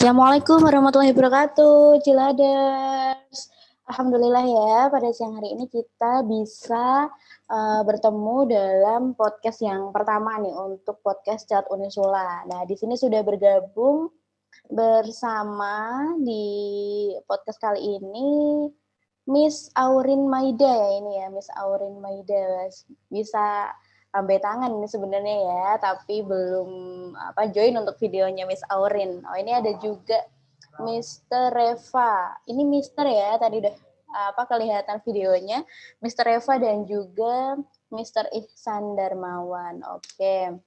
Assalamualaikum warahmatullahi wabarakatuh, Ciladers. Alhamdulillah ya, pada siang hari ini kita bisa bertemu dalam podcast yang pertama nih untuk podcast Cilat Unisula. Nah, di sini sudah bergabung bersama di podcast kali ini Miss Aurin Maida ya ini ya, Miss Aurin Maida. Bisa lambai tangan ini sebenarnya ya, tapi belum join untuk videonya Miss Aurin. Oh, ini ada juga Mr. Reva. Ini Mr. ya, tadi udah kelihatan videonya. Mr. Reva dan juga Mr. Ihsan Darmawan. Oke.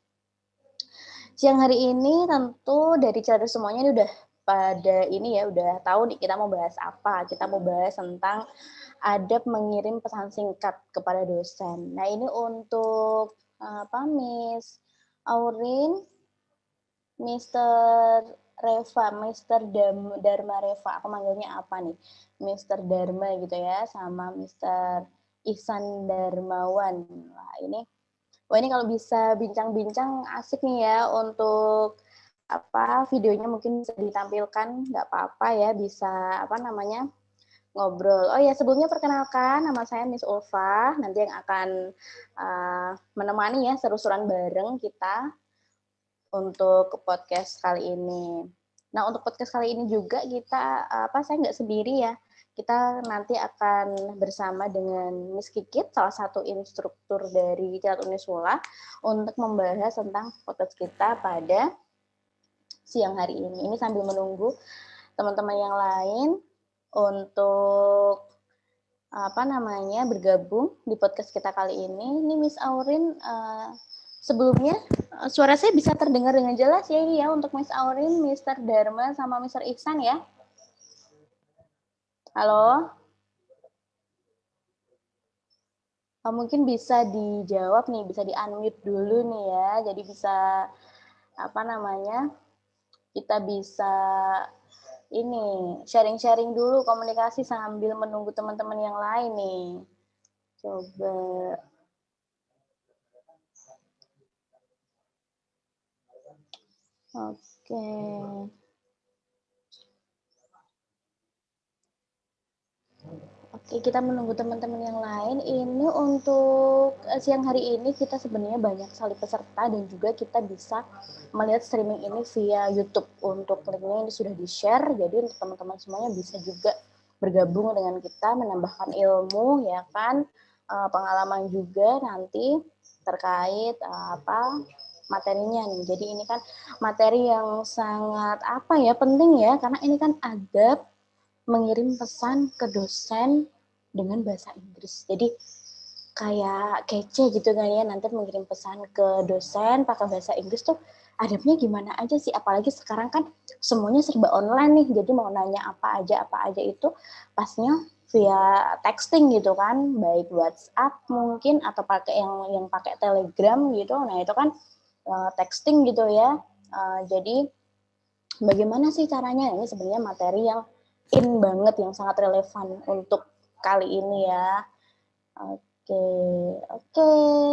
Siang hari ini tentu dari cara semuanya ini udah pada ini ya, udah tahu nih kita mau bahas apa. Kita mau bahas tentang adab mengirim pesan singkat kepada dosen. Nah, ini untuk Miss Aurin, Mr. Reva, Mr. Dharma Reva. Aku manggilnya apa nih? Mr. Dharma gitu ya, sama Mr. Ihsan Darmawan. Wah ini kalau bisa bincang-bincang asik nih ya untuk videonya mungkin bisa ditampilkan, nggak apa-apa ya, bisa ngobrol. Oh ya, sebelumnya perkenalkan, nama saya Miss Ulfa, nanti yang akan menemani ya seru-seruan bareng kita untuk podcast kali ini. Nah, untuk podcast kali ini juga kita, saya nggak sendiri ya, kita nanti akan bersama dengan Miss Kikit, salah satu instruktur dari Cilat Unisula, untuk membahas tentang podcast kita pada siang hari ini. Ini sambil menunggu teman-teman yang lain untuk bergabung di podcast kita kali ini. Ini Miss Aurin, sebelumnya suara saya bisa terdengar dengan jelas ya ini ya untuk Miss Aurin, Mr. Dharma sama Mr. Ihsan ya. Halo. Mungkin bisa dijawab nih, bisa di-unmute dulu nih ya. Jadi bisa kita bisa ini sharing-sharing dulu, komunikasi sambil menunggu teman-teman yang lain nih. Coba. Oke. Oke, kita menunggu teman-teman yang lain. Ini untuk siang hari ini kita sebenarnya banyak sekali peserta dan juga kita bisa melihat streaming ini via YouTube. Untuk linknya ini sudah di-share, jadi untuk teman-teman semuanya bisa juga bergabung dengan kita, menambahkan ilmu, ya kan, pengalaman juga nanti terkait materinya nih. Jadi ini kan materi yang sangat penting ya, karena ini kan adab mengirim pesan ke dosen dengan bahasa Inggris. Jadi kayak kece gitu kan ya, nanti mengirim pesan ke dosen pakai bahasa Inggris tuh adabnya gimana aja sih, apalagi sekarang kan semuanya serba online nih, jadi mau nanya apa aja itu pastinya via texting gitu kan, baik WhatsApp mungkin atau pakai yang pakai Telegram gitu. Nah itu kan texting gitu ya. Jadi bagaimana sih caranya? Ini sebenarnya materi yang in banget, yang sangat relevan untuk kali ini ya. Oke,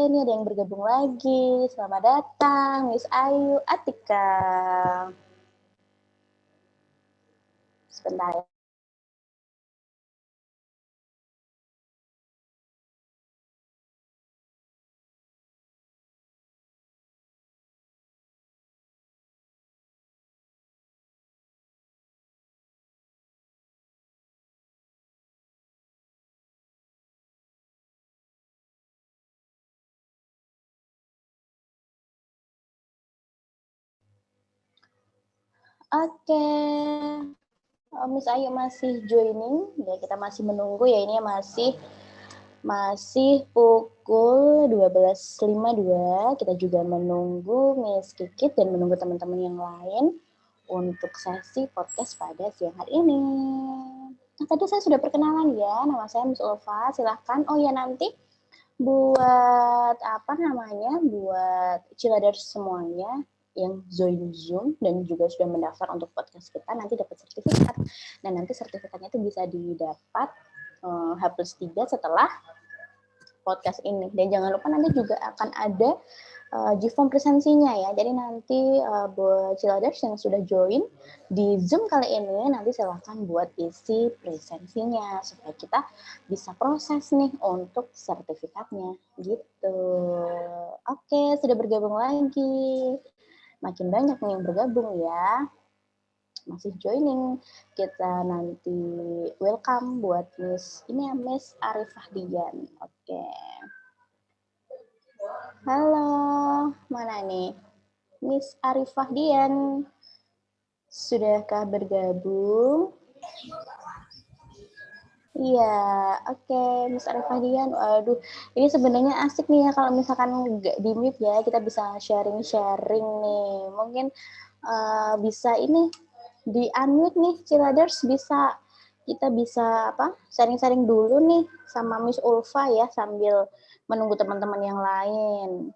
ini ada yang bergabung lagi. Selamat datang, Miss Ayu Atika. Sebentar ya. Oke, Miss Ayu masih joining. Ya, kita masih menunggu ya, ini masih pukul 12.52. Kita juga menunggu Miss Kikit dan menunggu teman-teman yang lain untuk sesi podcast pada siang hari ini. Nah, tadi saya sudah perkenalan ya, nama saya Miss Ulfa. Silahkan. Oh ya, nanti buat buat Ciladers semuanya yang join Zoom dan juga sudah mendaftar untuk podcast kita, nanti dapat sertifikat. Dan nanti sertifikatnya itu bisa didapat H+3 setelah podcast ini. Dan jangan lupa nanti juga akan ada GFOM presensinya ya. Jadi nanti buat Ciladers yang sudah join di Zoom kali ini, nanti silahkan buat isi presensinya supaya kita bisa proses nih untuk sertifikatnya gitu. Oke, sudah bergabung lagi. Makin banyak nih yang bergabung ya. Masih joining, kita nanti welcome buat Miss ini ya, Miss Arifah Dian. Oke. Halo, mana nih? Miss Arifah Dian. Sudahkah bergabung? Iya, oke, Miss Arifah Dian. Waduh, ini sebenarnya asik nih ya kalau misalkan nggak di mute ya, kita bisa sharing-sharing nih. Mungkin bisa ini di unmute nih, Ciladers bisa kita bisa apa sharing-sharing dulu nih sama Miss Ulfa ya sambil menunggu teman-teman yang lain.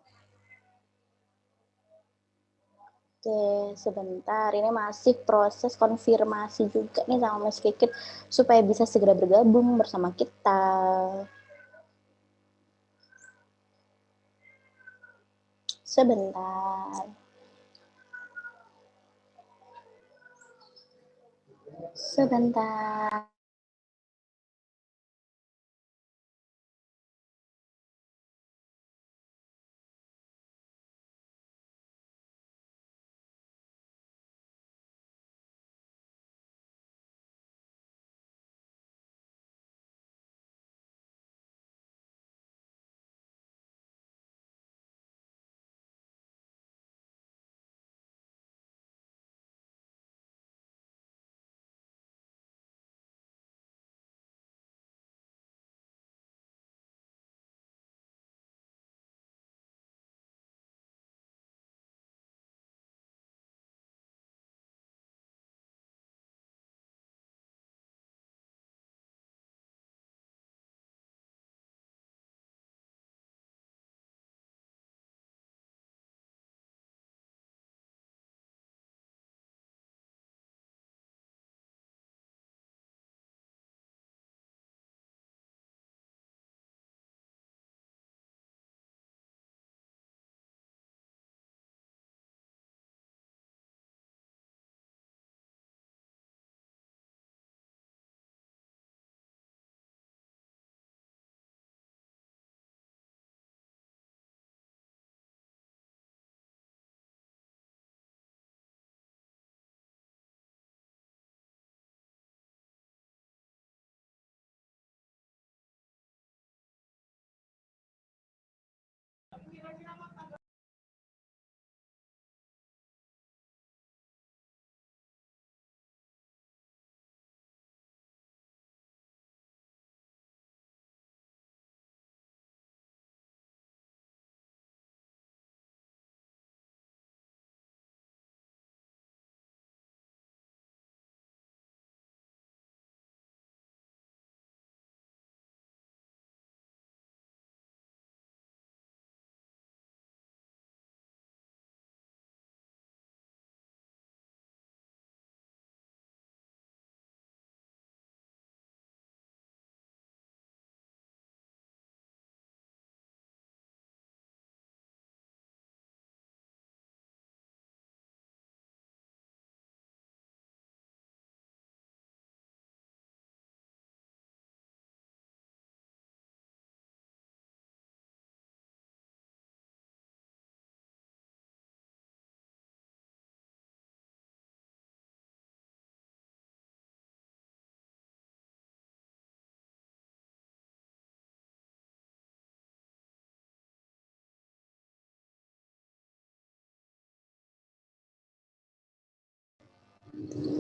Oke, sebentar. Ini masih proses konfirmasi juga nih sama Mas Kikit supaya bisa segera bergabung bersama kita. Sebentar. Sebentar.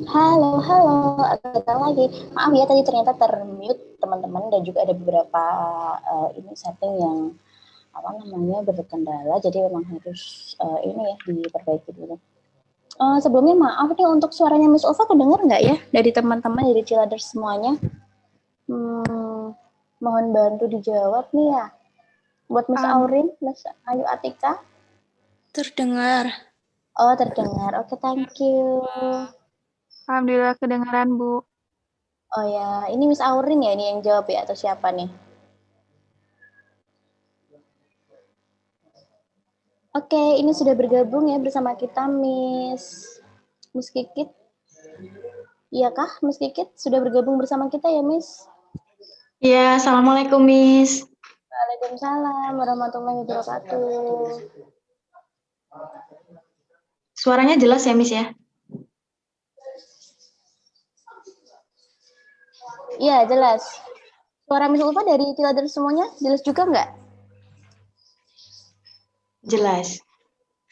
Halo, halo. Ada lagi. Maaf ya tadi ternyata termute teman-teman dan juga ada beberapa ini setting yang apa namanya berkendala. Jadi memang harus ini ya diperbaiki dulu. Sebelumnya maaf nih untuk suaranya Miss Ulfa kedengar nggak ya dari teman-teman dari Ciladers semuanya? Mohon bantu dijawab nih ya. Buat Miss Aurin, Miss Ayu Atika. Terdengar. Oh, terdengar. Oke, thank you. Alhamdulillah kedengaran, Bu. Oh ya, ini Miss Aurin ya ini yang jawab ya atau siapa nih? Oke, ini sudah bergabung ya bersama kita Miss Kikit. Iya kah, Miss Kikit sudah bergabung bersama kita ya, Miss? Iya, Assalamualaikum, Miss. Waalaikumsalam warahmatullahi wabarakatuh. Suaranya jelas ya, Miss ya? Iya, jelas. Suara Miss Ulfa dari Ciladar semuanya jelas juga nggak? Jelas.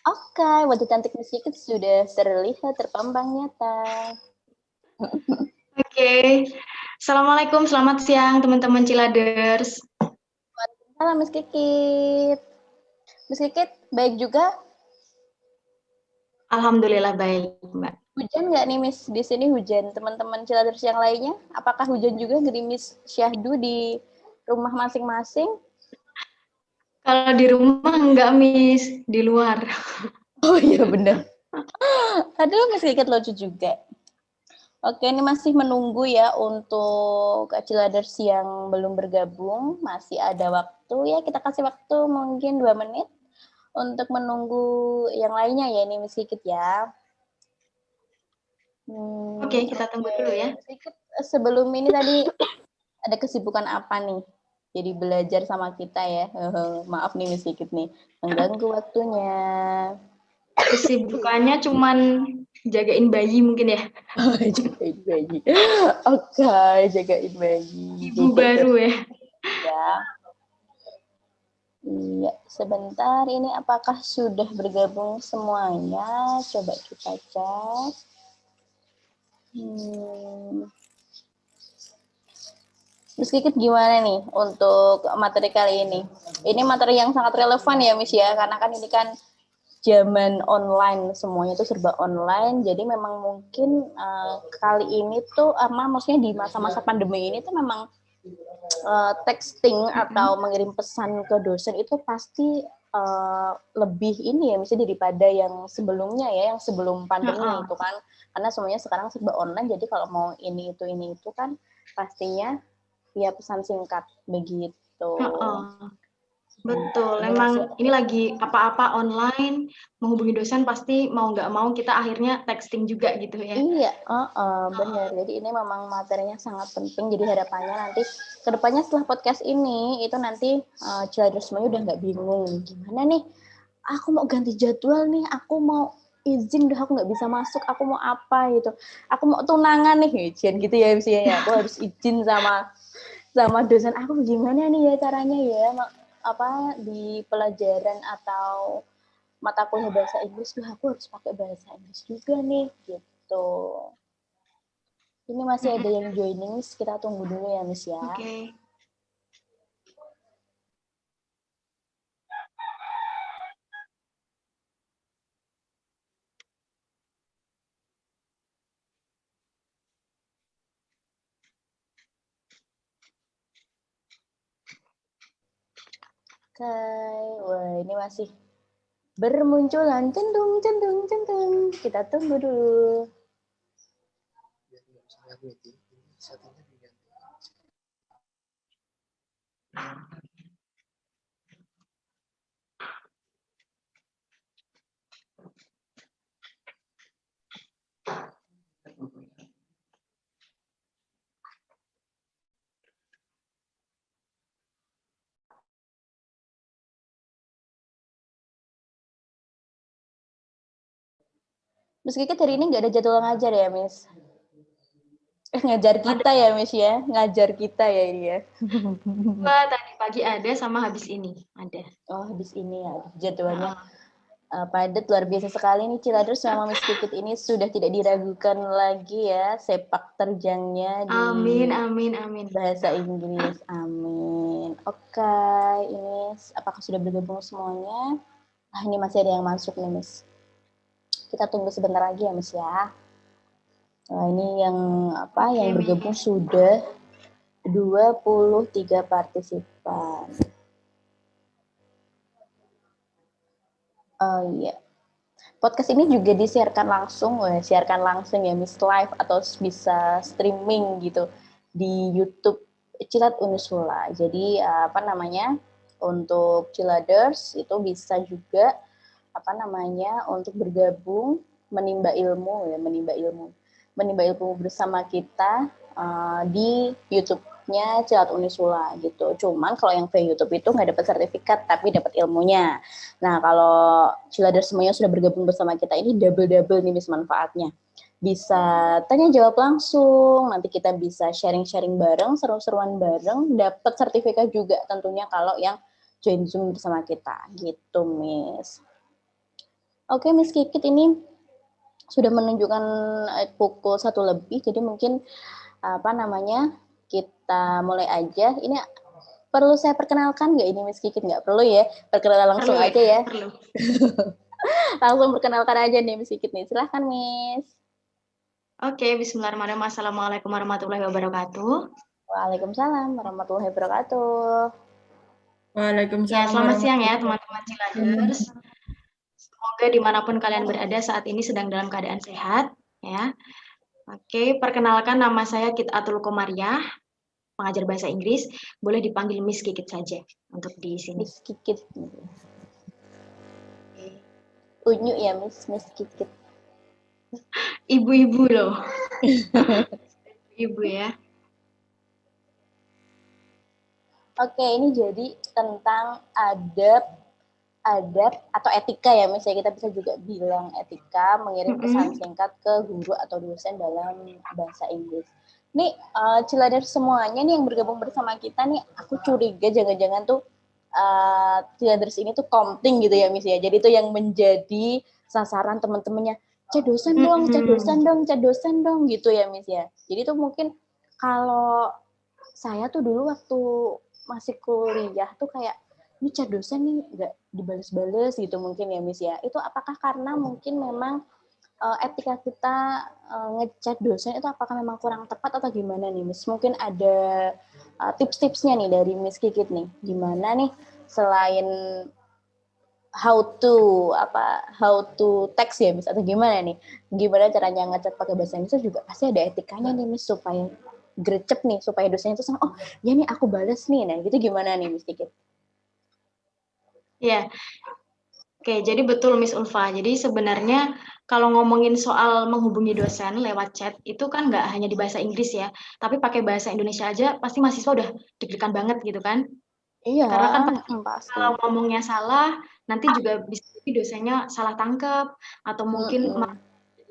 Oke, wajah cantik Miss Kikit sudah terlihat terpampang nyata. Oke. Assalamualaikum, selamat siang teman-teman Ciladers. Halo Miss Kikit. Miss Kikit, baik juga? Alhamdulillah baik, Mbak. Hujan nggak nih Miss? Di sini hujan. Teman-teman Ciladers yang lainnya, apakah hujan juga gerimis syahdu di rumah masing-masing? Kalau di rumah enggak, Miss, di luar. Oh iya benar. Aduh, Miss Kikit lucu juga. Oke, ini masih menunggu ya untuk Ciladers yang belum bergabung. Masih ada waktu ya, kita kasih waktu mungkin 2 menit untuk menunggu yang lainnya ya ini Miss Kikit ya. Oke, kita tunggu dulu ya. Miss Kikit, sebelum ini tadi ada kesibukan apa nih? Jadi belajar sama kita ya. Maaf nih Miss Kikit nih, mengganggu waktunya. Kesibukannya cuman jagain bayi mungkin ya. Jagain bayi. Oke, jagain bayi. Ibu baru ya. Ya. Iya, sebentar. Ini apakah sudah bergabung semuanya? Coba kita cek. Miss Kikit gimana nih untuk materi kali ini? Ini materi yang sangat relevan ya, Miss ya, karena kan ini kan zaman online, semuanya itu serba online. Jadi memang mungkin kali ini tuh, maksudnya di masa-masa pandemi ini tuh memang texting atau mengirim pesan ke dosen itu pasti lebih ini ya, misalnya daripada yang sebelumnya ya, yang sebelum pandemi itu kan, karena semuanya sekarang serba online. Jadi kalau mau ini itu kan pastinya via pesan singkat begitu. Betul, memang ini lagi apa-apa online, menghubungi dosen pasti mau nggak mau kita akhirnya texting juga gitu ya. Iya, benar. Jadi ini memang materinya sangat penting. Jadi harapannya nanti kedepannya setelah podcast ini itu nanti Ciladers semuanya udah nggak bingung gimana nih. Aku mau ganti jadwal nih. Aku mau izin deh, aku nggak bisa masuk. Aku mau apa gitu. Aku mau tunangan nih, izin gitu ya misalnya ya. Aku harus izin sama dosen aku gimana nih ya caranya ya apa di pelajaran atau mata kuliah bahasa Inggris tuh aku harus pakai bahasa Inggris juga nih gitu. Ini masih ada yang joining, Miss. Kita tunggu dulu ya, Miss ya. Oke. Oke, wah ini masih bermunculan, centung, centung, centung. Kita tunggu dulu. Miss Kiki hari ini nggak ada jadwal ngajar ya, Miss? Ngajar kita ya, Miss ya? Ngajar kita ya ini ya? Tadi pagi ada sama habis ini ada. Oh, habis ini ya, jadwalnya padat luar biasa sekali nih Ciladers sama Miss Kikit ini sudah tidak diragukan lagi ya sepak terjangnya di Amin. bahasa Inggris. Amin. Oke, ini apakah sudah bergabung semuanya? Ini masih ada yang masuk nih, Miss. Kita tunggu sebentar lagi ya, Miss ya. Nah, ini yang yang bergabung sudah 23 partisipan. Oh iya. Podcast ini juga disiarkan langsung ya Miss, live atau bisa streaming gitu di YouTube Cilad Unisula. Jadi untuk Ciladers itu bisa juga untuk bergabung menimba ilmu bersama kita di YouTube-nya Cilat Unisula gitu. Cuman kalau yang via YouTube itu nggak dapat sertifikat tapi dapat ilmunya. Nah, kalau Ciladers semuanya sudah bergabung bersama kita ini double nih Miss manfaatnya. Bisa tanya jawab langsung, nanti kita bisa sharing-sharing bareng, seru-seruan bareng, dapat sertifikat juga tentunya kalau yang join Zoom bersama kita gitu, Miss. Oke, Miss Kikit ini sudah menunjukkan pukul 1 lebih, jadi mungkin kita mulai aja. Ini perlu saya perkenalkan nggak ini Miss Kikit? Nggak perlu ya, perkenalan langsung Perlu, aja ya. Perlu. Langsung perkenalkan aja nih Miss Kikit nih, silahkan Miss. Oke, bismillahirrahmanirrahim. Assalamualaikum warahmatullahi wabarakatuh. Waalaikumsalam warahmatullahi wabarakatuh. Ya, Waalaikumsalam selamat siang ya warahmatullahi teman-teman Ciladers. Semoga dimanapun kalian berada saat ini sedang dalam keadaan sehat ya. Oke, perkenalkan nama saya Kitatul Komariah, pengajar bahasa Inggris. Boleh dipanggil Miss Kikit saja untuk di sini. Miss Kikit. Unyu ya Miss Kikit. Ibu-ibu loh. Ibu ya. Oke, ini jadi tentang adab atau etika ya, misalnya kita bisa juga bilang etika, mengirim pesan singkat ke guru atau dosen dalam bahasa Inggris. Nih, Ciladers semuanya nih yang bergabung bersama kita nih, aku curiga jangan-jangan tuh Ciladers ini tuh komting gitu ya, Miss ya. Jadi tuh yang menjadi sasaran teman-temannya, cah dosen dong gitu ya, Miss ya. Jadi tuh mungkin kalau saya tuh dulu waktu masih kuliah tuh kayak ini chat dosen nih nggak dibales-bales gitu mungkin ya Miss ya. Itu apakah karena mungkin memang etika kita ngechat dosen itu apakah memang kurang tepat atau gimana nih Miss? Mungkin ada tips-tipsnya nih dari Miss Kikit nih. Gimana nih selain how to text ya Miss atau gimana nih? Gimana caranya ngechat pakai bahasa Inggris juga pasti ada etikanya nih Miss supaya gercep nih supaya dosennya itu sama, oh ya nih aku balas nih, nah gitu gimana nih Miss Kikit? Ya, oke, jadi betul Miss Ulfa. Jadi sebenarnya kalau ngomongin soal menghubungi dosen lewat chat, itu kan nggak hanya di bahasa Inggris ya, tapi pakai bahasa Indonesia aja pasti mahasiswa udah deg-degan banget gitu kan. Iya, Karena kan pasti. kalau ngomongnya salah, nanti juga bisa jadi dosennya salah tangkap, atau mungkin malah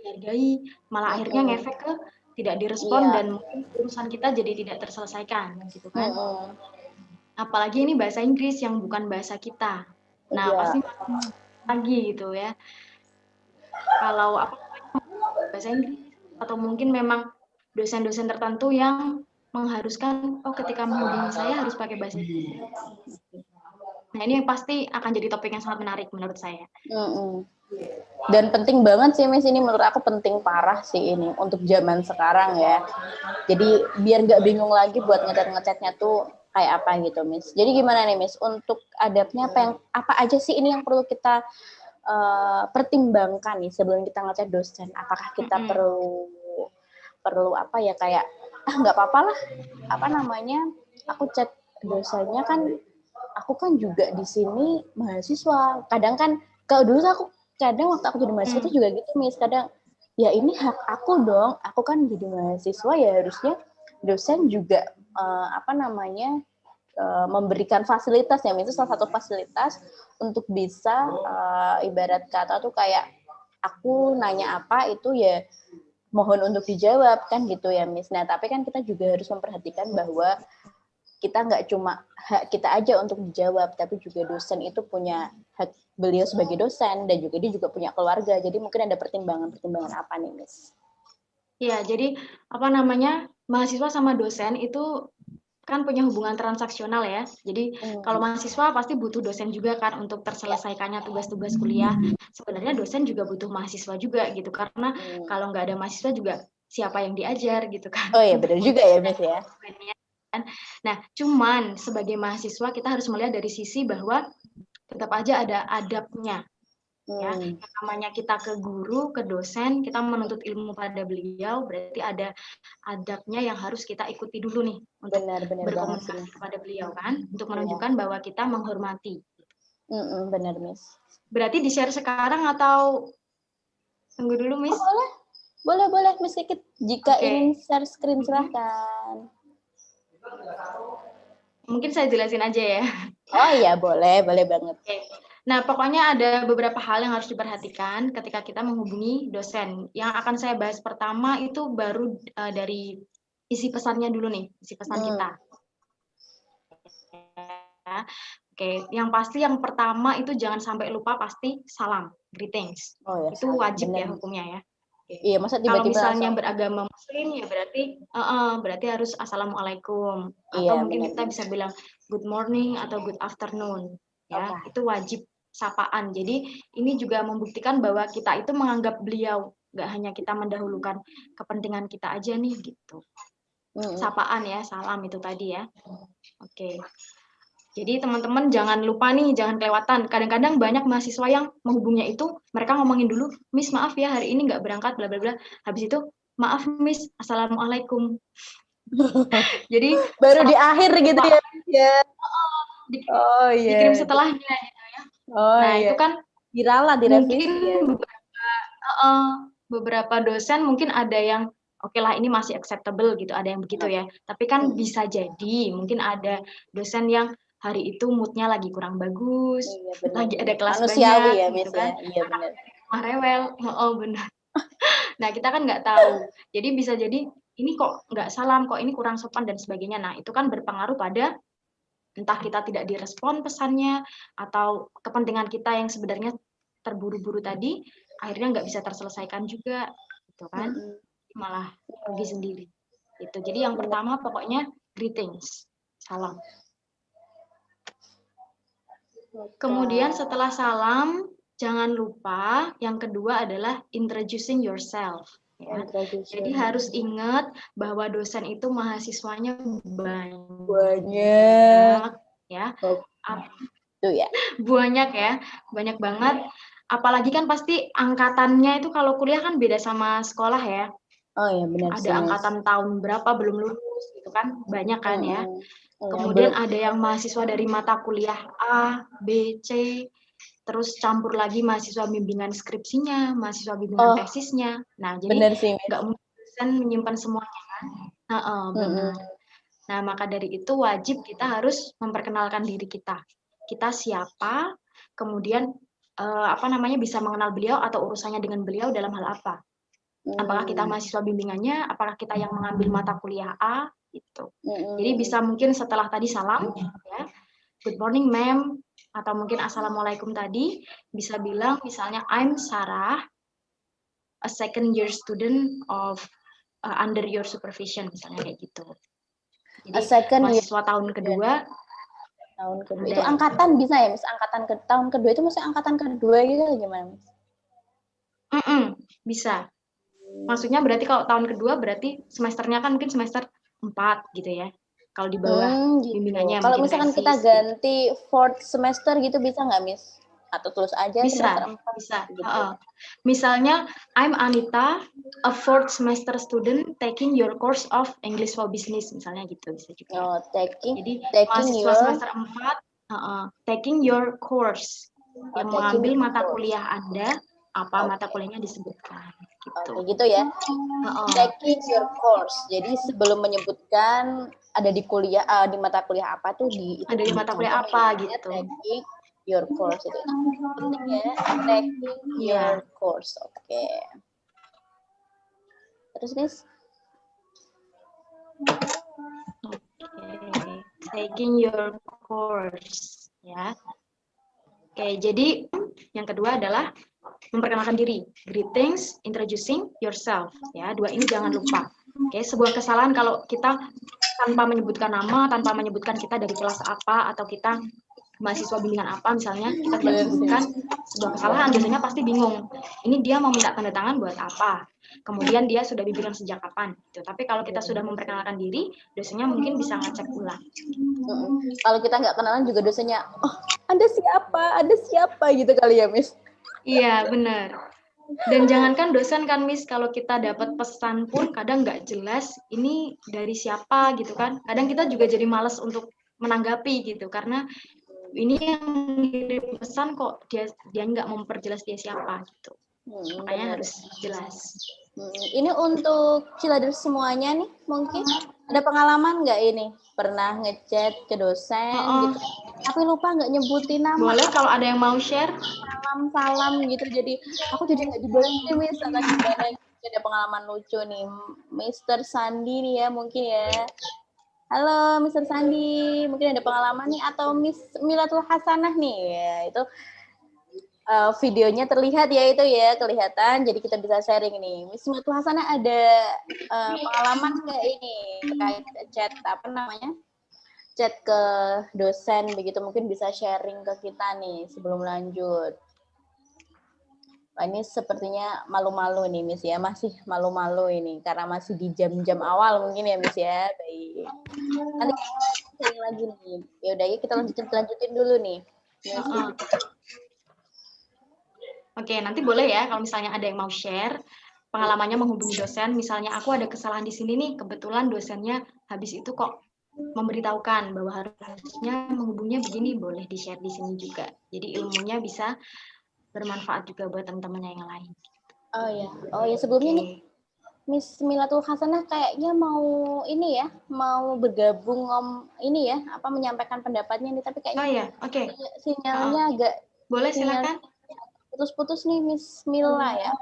dihargai, malah akhirnya ngefek ke tidak direspon dan mungkin urusan kita jadi tidak terselesaikan gitu kan. Apalagi ini bahasa Inggris yang bukan bahasa kita. Nah, pasti lagi gitu ya. Kalau bahasa Inggris atau mungkin memang dosen-dosen tertentu yang mengharuskan ketika menghubungi saya harus pakai bahasa Inggris. Nah, ini pasti akan jadi topik yang sangat menarik menurut saya. Dan penting banget sih Miss, ini menurut aku penting parah sih ini untuk zaman sekarang ya. Jadi biar nggak bingung lagi buat ngechatnya tuh kayak apa gitu Miss. Jadi gimana nih Miss untuk adabnya apa aja sih ini yang perlu kita pertimbangkan nih sebelum kita ngechat dosen? Apakah kita perlu apa ya kayak nggak apa-apa lah aku chat dosennya kan aku kan juga di sini mahasiswa. Kadang kan kalau dulu aku kadang waktu aku jadi mahasiswa itu juga gitu Miss, kadang ya ini hak aku dong, aku kan jadi mahasiswa ya harusnya dosen juga memberikan fasilitas ya, itu salah satu fasilitas untuk bisa ibarat kata tuh kayak aku nanya apa itu ya mohon untuk dijawab kan gitu ya Miss. Nah tapi kan kita juga harus memperhatikan bahwa kita nggak cuma hak kita aja untuk dijawab, tapi juga dosen itu punya hak beliau sebagai dosen dan juga dia juga punya keluarga. Jadi mungkin ada pertimbangan apa nih, Miss? Ya, jadi mahasiswa sama dosen itu kan punya hubungan transaksional ya. Jadi kalau mahasiswa pasti butuh dosen juga kan untuk terselesaikannya tugas-tugas kuliah. Sebenarnya dosen juga butuh mahasiswa juga gitu karena kalau nggak ada mahasiswa juga siapa yang diajar gitu kan. Oh iya benar juga ya Miss ya. Nah, cuman sebagai mahasiswa kita harus melihat dari sisi bahwa tetap aja ada adabnya. Ya, yang namanya kita ke guru, ke dosen, kita menuntut ilmu pada beliau, berarti ada adabnya yang harus kita ikuti dulu nih untuk benar berkomunikasi kepada beliau kan, untuk menunjukkan bahwa kita menghormati. Benar, Miss. Berarti di-share sekarang atau tunggu dulu, Miss? Boleh, Miss Kikit. Jika ingin share screen, silahkan. Mungkin saya jelasin aja ya. Oh iya, boleh banget. Oke. Nah, pokoknya ada beberapa hal yang harus diperhatikan ketika kita menghubungi dosen. Yang akan saya bahas pertama itu baru dari isi pesannya dulu nih, isi pesan kita. Ya. Oke, yang pasti yang pertama itu jangan sampai lupa pasti salam, greetings. Oh ya, itu wajib ya hukumnya ya. Iya, masa Kalau tiba-tiba misalnya beragama Muslim ya berarti harus assalamualaikum atau iya, mungkin benar. kita bisa bilang good morning atau good afternoon ya. Itu wajib sapaan. Jadi ini juga membuktikan bahwa kita itu menganggap beliau, nggak hanya kita mendahulukan kepentingan kita aja nih gitu. Sapaan ya, salam itu tadi ya. Oke. Jadi teman-teman jangan lupa nih, jangan kelewatan. Kadang-kadang banyak mahasiswa yang menghubungnya itu, mereka ngomongin dulu, Miss maaf ya hari ini nggak berangkat, bla bla bla. Habis itu, maaf Miss, assalamualaikum. Jadi baru di akhir gitu ya. Dikirim setelahnya gitu ya. Nah itu kan viral lah di mungkin beberapa dosen mungkin ada yang oke lah ini masih acceptable gitu, ada yang begitu ya. Tapi kan bisa jadi mungkin ada dosen yang hari itu moodnya lagi kurang bagus, lagi ada kelas manusiawi banyak ya, gitu kan. Iya benar. Rewel, benar. Nah kita kan nggak tahu. Jadi bisa jadi ini kok nggak salam, kok ini kurang sopan dan sebagainya. Nah itu kan berpengaruh pada entah kita tidak direspon pesannya atau kepentingan kita yang sebenarnya terburu-buru tadi akhirnya nggak bisa terselesaikan juga, gitu kan? Malah rugi sendiri. Itu. Jadi yang pertama pokoknya greetings, salam. Kemudian setelah salam, jangan lupa yang kedua adalah introducing yourself. Ya. Jadi harus ingat bahwa dosen itu mahasiswanya banyak ya. Itu ya. Banyak banget. Apalagi kan pasti angkatannya itu kalau kuliah kan beda sama sekolah ya. Oh iya benar. Ada angkatan tahun berapa belum lulus gitu kan, banyak kan ya. Kemudian ada yang mahasiswa dari mata kuliah A, B, C, terus campur lagi mahasiswa bimbingan skripsinya, mahasiswa bimbingan tesisnya. Nah, jadi nggak mungkin dosen menyimpan semuanya kan. Benar. Nah, maka dari itu wajib kita harus memperkenalkan diri kita. Kita siapa, kemudian bisa mengenal beliau atau urusannya dengan beliau dalam hal apa. Apakah kita mahasiswa bimbingannya, apakah kita yang mengambil mata kuliah A, gitu. Jadi bisa mungkin setelah tadi salam, ya, good morning ma'am, atau mungkin assalamualaikum tadi, bisa bilang misalnya I'm Sarah, a second year student of under your supervision, misalnya kayak gitu. Jadi mahasiswa tahun kedua. Itu angkatan bisa ya, Miss? Tahun kedua itu maksudnya angkatan kedua gitu gimana, Miss? Bisa. Maksudnya berarti kalau tahun kedua berarti semesternya kan mungkin semester 4 gitu ya. Kalau di bawah bimbingannya. Kalau misalkan kita ganti fourth semester gitu bisa nggak, Miss? Atau terus aja semester 4? Bisa. Gitu. Misalnya, I'm Anita, a fourth semester student taking your course of English for Business, misalnya gitu bisa juga. Jadi mahasiswa semester 4 taking your course, yang mengambil mata kuliah Anda, apa mata kuliahnya disebutkan. Gitu. Gitu ya. Taking your course. Jadi sebelum menyebutkan ada di kuliah di mata kuliah apa tuh ada di mata kuliah apa gitu. Taking your course itu penting ya. Taking your course. Oke. Terus Miss? Taking your course ya. Oke, jadi yang kedua adalah memperkenalkan diri, greetings, introducing yourself, ya, dua ini jangan lupa. Oke, sebuah kesalahan kalau kita tanpa menyebutkan nama, tanpa menyebutkan kita dari kelas apa, atau kita mahasiswa bimbingan apa, misalnya, kita tidak menyebutkan sebuah kesalahan, biasanya pasti bingung, ini dia mau minta tanda tangan buat apa, kemudian dia sudah bimbingan sejak kapan, gitu. Tapi kalau kita sudah memperkenalkan diri, dosennya mungkin bisa ngecek ulang. Kalau kita nggak kenalan juga dosennya, oh, ada siapa gitu kali ya, Miss? Iya, benar. Dan jangankan dosen kan, Miss, kalau kita dapat pesan pun kadang nggak jelas ini dari siapa gitu kan. Kadang kita juga jadi malas untuk menanggapi gitu, karena Ini yang ngirim pesan kok dia nggak memperjelas dia siapa gitu. Makanya harus jelas. Ini untuk Ciladers semuanya nih, mungkin ada pengalaman nggak ini? Pernah ngechat ke dosen gitu, tapi lupa nggak nyebutin nama. Boleh kalau ada yang mau share. Salam gitu, jadi aku jadi nggak dibalas nih, Miss. Atau gimana? Ada pengalaman lucu nih, Mr. Sandi nih ya, mungkin ya. Halo, Mr. Sandi, mungkin ada pengalaman nih, atau Miss Milatul Hasanah nih, ya itu videonya terlihat ya, itu ya kelihatan, jadi kita bisa sharing nih. Miss Milatul Hasanah ada pengalaman nggak ini terkait chat apa namanya? Chat ke dosen begitu, mungkin bisa sharing ke kita nih sebelum lanjut. Nah, ini sepertinya malu-malu nih Miss ya, masih malu-malu ini karena masih di jam-jam awal mungkin ya Miss ya. Baik. Nanti kita sharing lagi nih. Ya udah, kita lanjutin dulu nih. Oke, nanti boleh ya kalau misalnya ada yang mau share pengalamannya menghubungi dosen. Misalnya aku ada kesalahan di sini nih, kebetulan dosennya habis itu kok memberitahukan bahwa harusnya menghubungnya begini, boleh di-share di sini juga. Jadi ilmunya bisa bermanfaat juga buat teman-temannya yang lain. Oh ya, sebelumnya nih Miss Milatul Hasanah kayaknya mau ini ya, mau bergabung ini ya, apa menyampaikan pendapatnya nih, tapi kayaknya sinyalnya agak boleh, silakan. Putus-putus nih Miss Mila ya.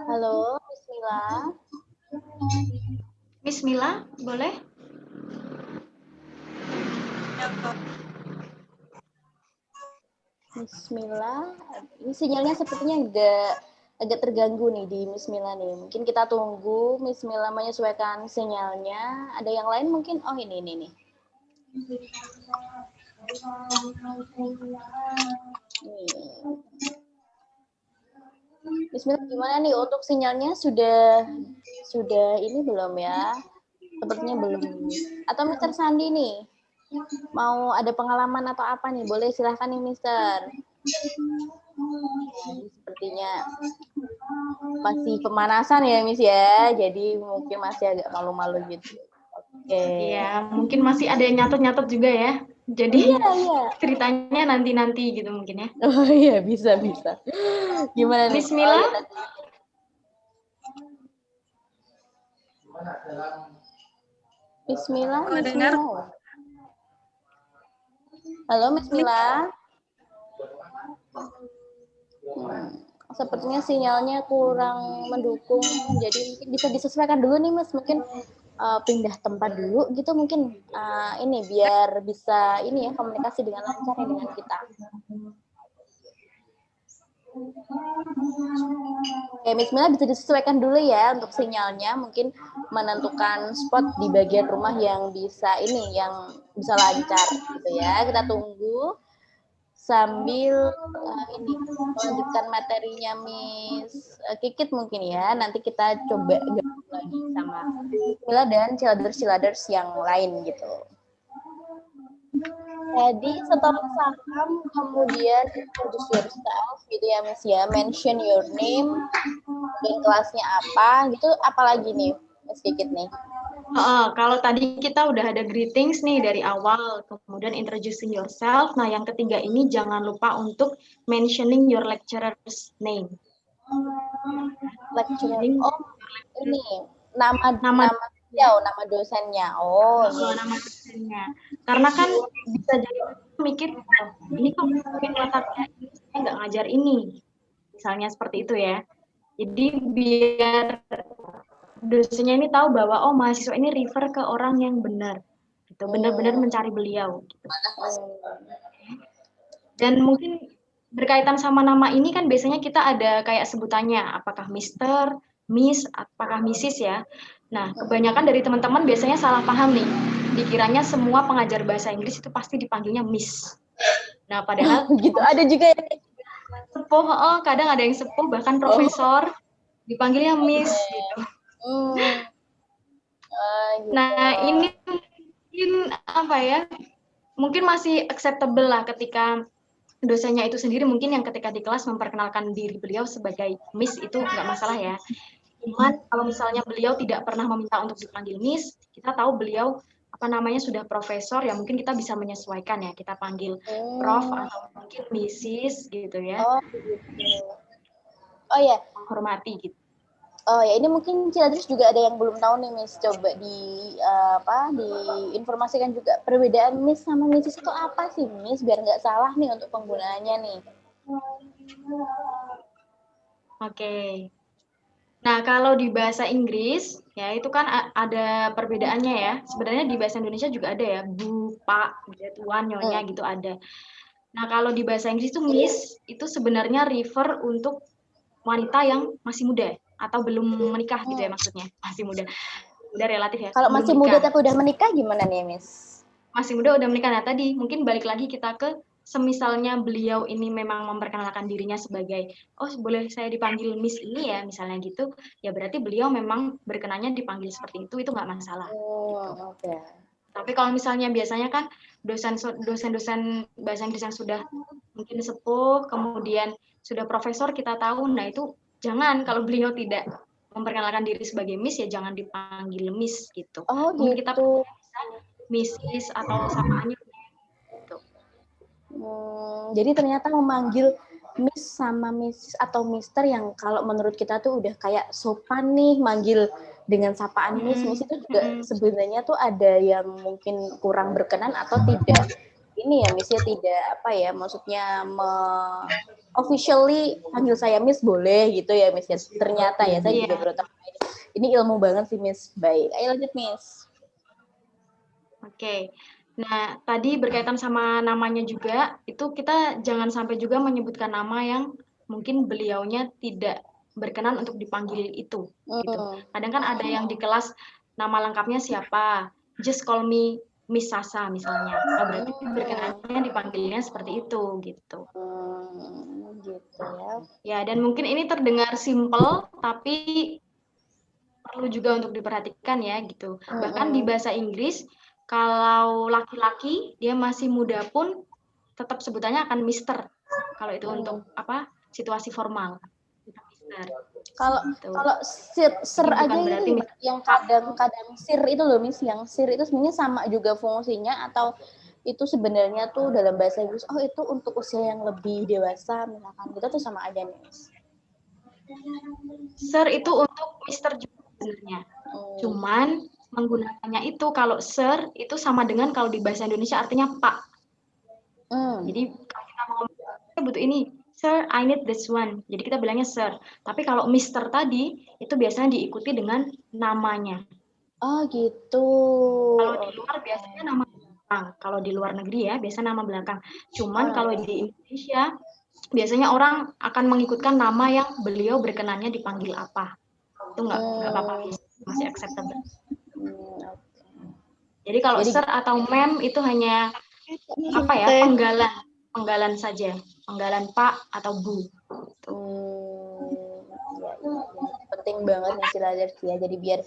Halo, Miss Mila. Miss Mila, boleh? Miss Mila, ini sinyalnya sepertinya agak terganggu nih di Miss Mila nih. Mungkin kita tunggu Miss Mila menyesuaikan sinyalnya. Ada yang lain mungkin? Oh ini nih. Miss Mila gimana nih untuk sinyalnya, sudah ini belum ya? Sepertinya belum. Atau Mr. Sandi nih, mau ada pengalaman atau apa nih? Boleh silahkan nih Mister. Sepertinya masih pemanasan ya Miss ya, jadi mungkin masih agak malu-malu gitu. Oke. Iya, mungkin masih ada yang nyatet-nyatet juga ya. Jadi ceritanya nanti-nanti gitu mungkin ya. Oh iya, bisa. Gimana nih? Miss Mila? Miss Mila, Halo Miss Mila. Sepertinya sinyalnya kurang mendukung, jadi mungkin bisa disesuaikan dulu nih Mas, mungkin pindah tempat dulu gitu mungkin, ini biar bisa ini ya, komunikasi dengan lancar ya dengan kita. Oke, Miss Mila bisa disesuaikan dulu ya untuk sinyalnya, mungkin menentukan spot di bagian rumah yang bisa lancar gitu ya. Kita tunggu sambil ini melanjutkan materinya Miss Kikit mungkin ya. Nanti kita coba gabung lagi sama Miss Mila dan Ciladers yang lain gitu. Jadi setelah salam, kemudian introduce yourself gitu ya Miss ya, mention your name, dan kelasnya apa gitu, apalagi nih Miss Kikit nih? Kalau tadi kita udah ada greetings nih dari awal, kemudian introducing yourself. Nah, yang ketiga ini jangan lupa untuk mentioning your lecturer's name. Lecturer, ini nama dosennya. Nama dosennya. Karena kan bisa jadi mikir, ini kok mungkin latarnya saya nggak ngajar ini, misalnya seperti itu ya. Jadi biar dosennya ini tahu bahwa mahasiswa ini refer ke orang yang benar, gitu, benar-benar mencari beliau. Gitu. Dan mungkin berkaitan sama nama ini kan biasanya kita ada kayak sebutannya, apakah Mister, Miss, apakah Mrs. ya. Nah, kebanyakan dari teman-teman biasanya salah paham nih. Dikiranya semua pengajar bahasa Inggris itu pasti dipanggilnya Miss. Nah, padahal gitu ada juga yang sepuh, kadang ada yang sepuh bahkan profesor dipanggilnya Miss gitu. Nah, ini mungkin apa ya? Mungkin masih acceptable lah ketika dosennya itu sendiri mungkin yang ketika di kelas memperkenalkan diri beliau sebagai Miss itu nggak masalah ya. Cuman kalau misalnya beliau tidak pernah meminta untuk dipanggil Miss, kita tahu beliau sudah profesor, ya mungkin kita bisa menyesuaikan ya, kita panggil Prof atau mungkin Mrs gitu ya. Oh gitu. Oh ya. Menghormati gitu. Oh ya, ini mungkin Ciladris juga ada yang belum tahu nih, Miss. Coba diinformasikan juga perbedaan Miss sama Mrs itu apa sih, Miss? Biar nggak salah nih untuk penggunaannya nih. Oke. Nah, kalau di bahasa Inggris, ya itu kan ada perbedaannya ya. Sebenarnya di bahasa Indonesia juga ada ya, Bu, Pak, Tuan, Nyonya gitu ada. Nah, kalau di bahasa Inggris itu Miss, itu sebenarnya refer untuk wanita yang masih muda atau belum menikah gitu ya maksudnya. Masih muda. Udah relatif ya. Kalau masih muda tapi udah menikah gimana nih, Miss? Masih muda udah menikah. Nah, tadi mungkin balik lagi kita ke semisalnya beliau ini memang memperkenalkan dirinya sebagai, oh boleh saya dipanggil Miss ini ya, misalnya gitu, ya berarti beliau memang berkenannya dipanggil seperti itu nggak masalah. Gitu. Okay. Tapi kalau misalnya biasanya kan dosen-dosen bahasa Inggris yang sudah mungkin sepuh, kemudian sudah profesor kita tahu, nah itu jangan, kalau beliau tidak memperkenalkan diri sebagai Miss, ya jangan dipanggil Miss gitu. Oh mungkin gitu. kita bisa Mrs. atau samaannya gitu. Jadi ternyata memanggil Miss sama Mrs atau Mister yang kalau menurut kita tuh udah kayak sopan nih, manggil dengan sapaan Miss itu juga sebenarnya tuh ada yang mungkin kurang berkenan atau tidak ini ya, Miss ya, tidak maksudnya officially panggil saya Miss boleh gitu ya, Miss ya. Ternyata ya, saya juga baru tahu ini ilmu banget sih, Miss. Baik, ayo lanjut, Miss. Oke. Nah, tadi berkaitan sama namanya juga, itu kita jangan sampai juga menyebutkan nama yang mungkin beliaunya tidak berkenan untuk dipanggil itu. Gitu. Kadang kan ada yang di kelas nama lengkapnya siapa, just call me Miss Sasa misalnya. Oh, berarti berkenannya dipanggilnya seperti itu gitu. Gitu ya. Ya, dan mungkin ini terdengar simple, tapi perlu juga untuk diperhatikan ya gitu. Bahkan di bahasa Inggris, kalau laki-laki dia masih muda pun tetap sebutannya akan Mister. Kalau itu untuk situasi formal. Mister. Kalau sir aja itu yang kadang sir itu loh, Miss, yang sir itu sebenarnya sama juga fungsinya atau itu sebenarnya tuh dalam bahasa Inggris itu untuk usia yang lebih dewasa misalkan gitu tuh sama aja, Miss. Sir itu untuk Mister juga sebenarnya. Cuman menggunakannya itu kalau sir itu sama dengan kalau di bahasa Indonesia artinya Pak. Jadi kalau kita mau butuh ini, Sir, I need this one. Jadi kita bilangnya Sir. Tapi kalau Mister tadi itu biasanya diikuti dengan namanya. Oh gitu. Kalau di luar biasanya nama belakang. Kalau di luar negeri ya biasa nama belakang. Cuman kalau di Indonesia biasanya orang akan mengikutkan nama yang beliau berkenannya dipanggil apa. Itu nggak apa-apa, masih acceptable. Jadi kalau sir atau ma'am itu hanya penggalan saja, penggalan Pak atau Bu. Penting banget nih Ciladris ya, jadi biar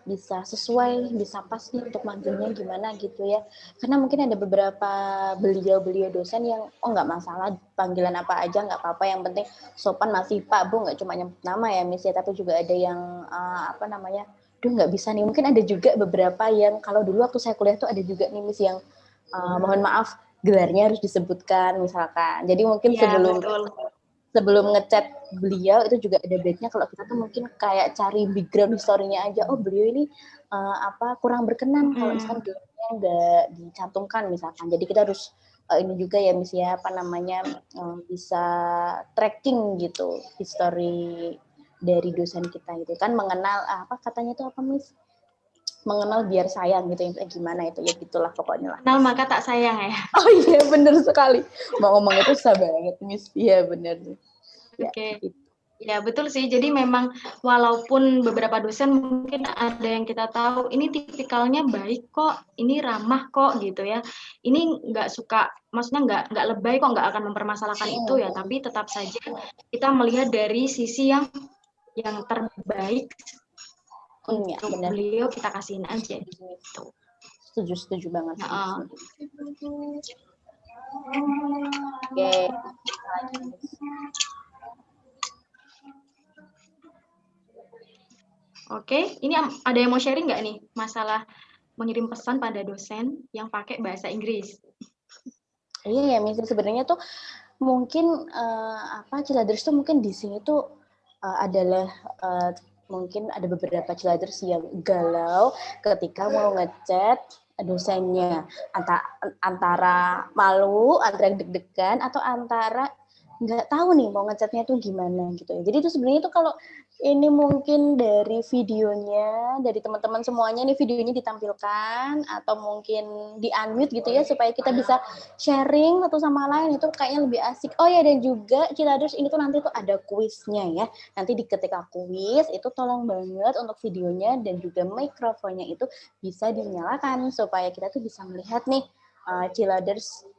bisa sesuai, bisa pas nih untuk manggilnya gimana gitu ya. Karena mungkin ada beberapa beliau dosen yang nggak masalah panggilan apa aja, nggak apa-apa, yang penting sopan, masih Pak Bu, nggak cuma nyebut nama ya, Miss ya, tapi juga ada yang nggak bisa nih. Mungkin ada juga beberapa yang kalau dulu waktu saya kuliah tuh ada juga nih, Miss, yang mohon maaf gelarnya harus disebutkan misalkan. Jadi mungkin sebelum ngechat beliau itu juga ada baiknya kalau kita tuh mungkin kayak cari background historinya aja. Oh, beliau ini kurang berkenan kalau misalkan gelarnya nggak dicantumkan misalkan. Jadi kita harus ini juga ya, Miss ya, bisa tracking gitu history dari dosen kita itu kan, mengenal katanya itu apa, Miss? Mengenal biar sayang gitu, gimana itu ya, gitulah pokoknya lah. Kenal maka tak sayang ya. Oh iya, bener sekali. Mau ngomong itu susah banget, Miss. Iya, bener. Ya, gitu. Ya betul sih. Jadi memang walaupun beberapa dosen mungkin ada yang kita tahu ini tipikalnya baik kok, ini ramah kok gitu ya. Ini nggak suka, maksudnya nggak lebay kok, nggak akan mempermasalahkan itu ya. Tapi tetap saja kita melihat dari sisi yang terbaik untuk beliau, kita kasihin aja gitu. Setuju banget. Oke. Oke, ini ada yang mau sharing nggak nih masalah mengirim pesan pada dosen yang pakai bahasa Inggris? Iya ya, Miss. Sebenarnya tuh mungkin Ciladers tuh mungkin di sini tuh adalah mungkin ada beberapa Ciladers yang galau ketika mau ngechat dosennya, antara malu, antara deg-degan, atau antara nggak tahu nih mau ngechatnya tuh gimana gitu ya. Jadi itu sebenarnya tuh kalau ini mungkin dari videonya, dari teman-teman semuanya nih videonya ditampilkan atau mungkin di-unmute gitu ya supaya kita bisa sharing satu sama lain, itu kayaknya lebih asik. Oh ya, dan juga Ciladers ini tuh nanti tuh ada kuisnya ya. Nanti di ketika kuis itu tolong banget untuk videonya dan juga mikrofonnya itu bisa dinyalakan supaya kita tuh bisa melihat nih Ciladers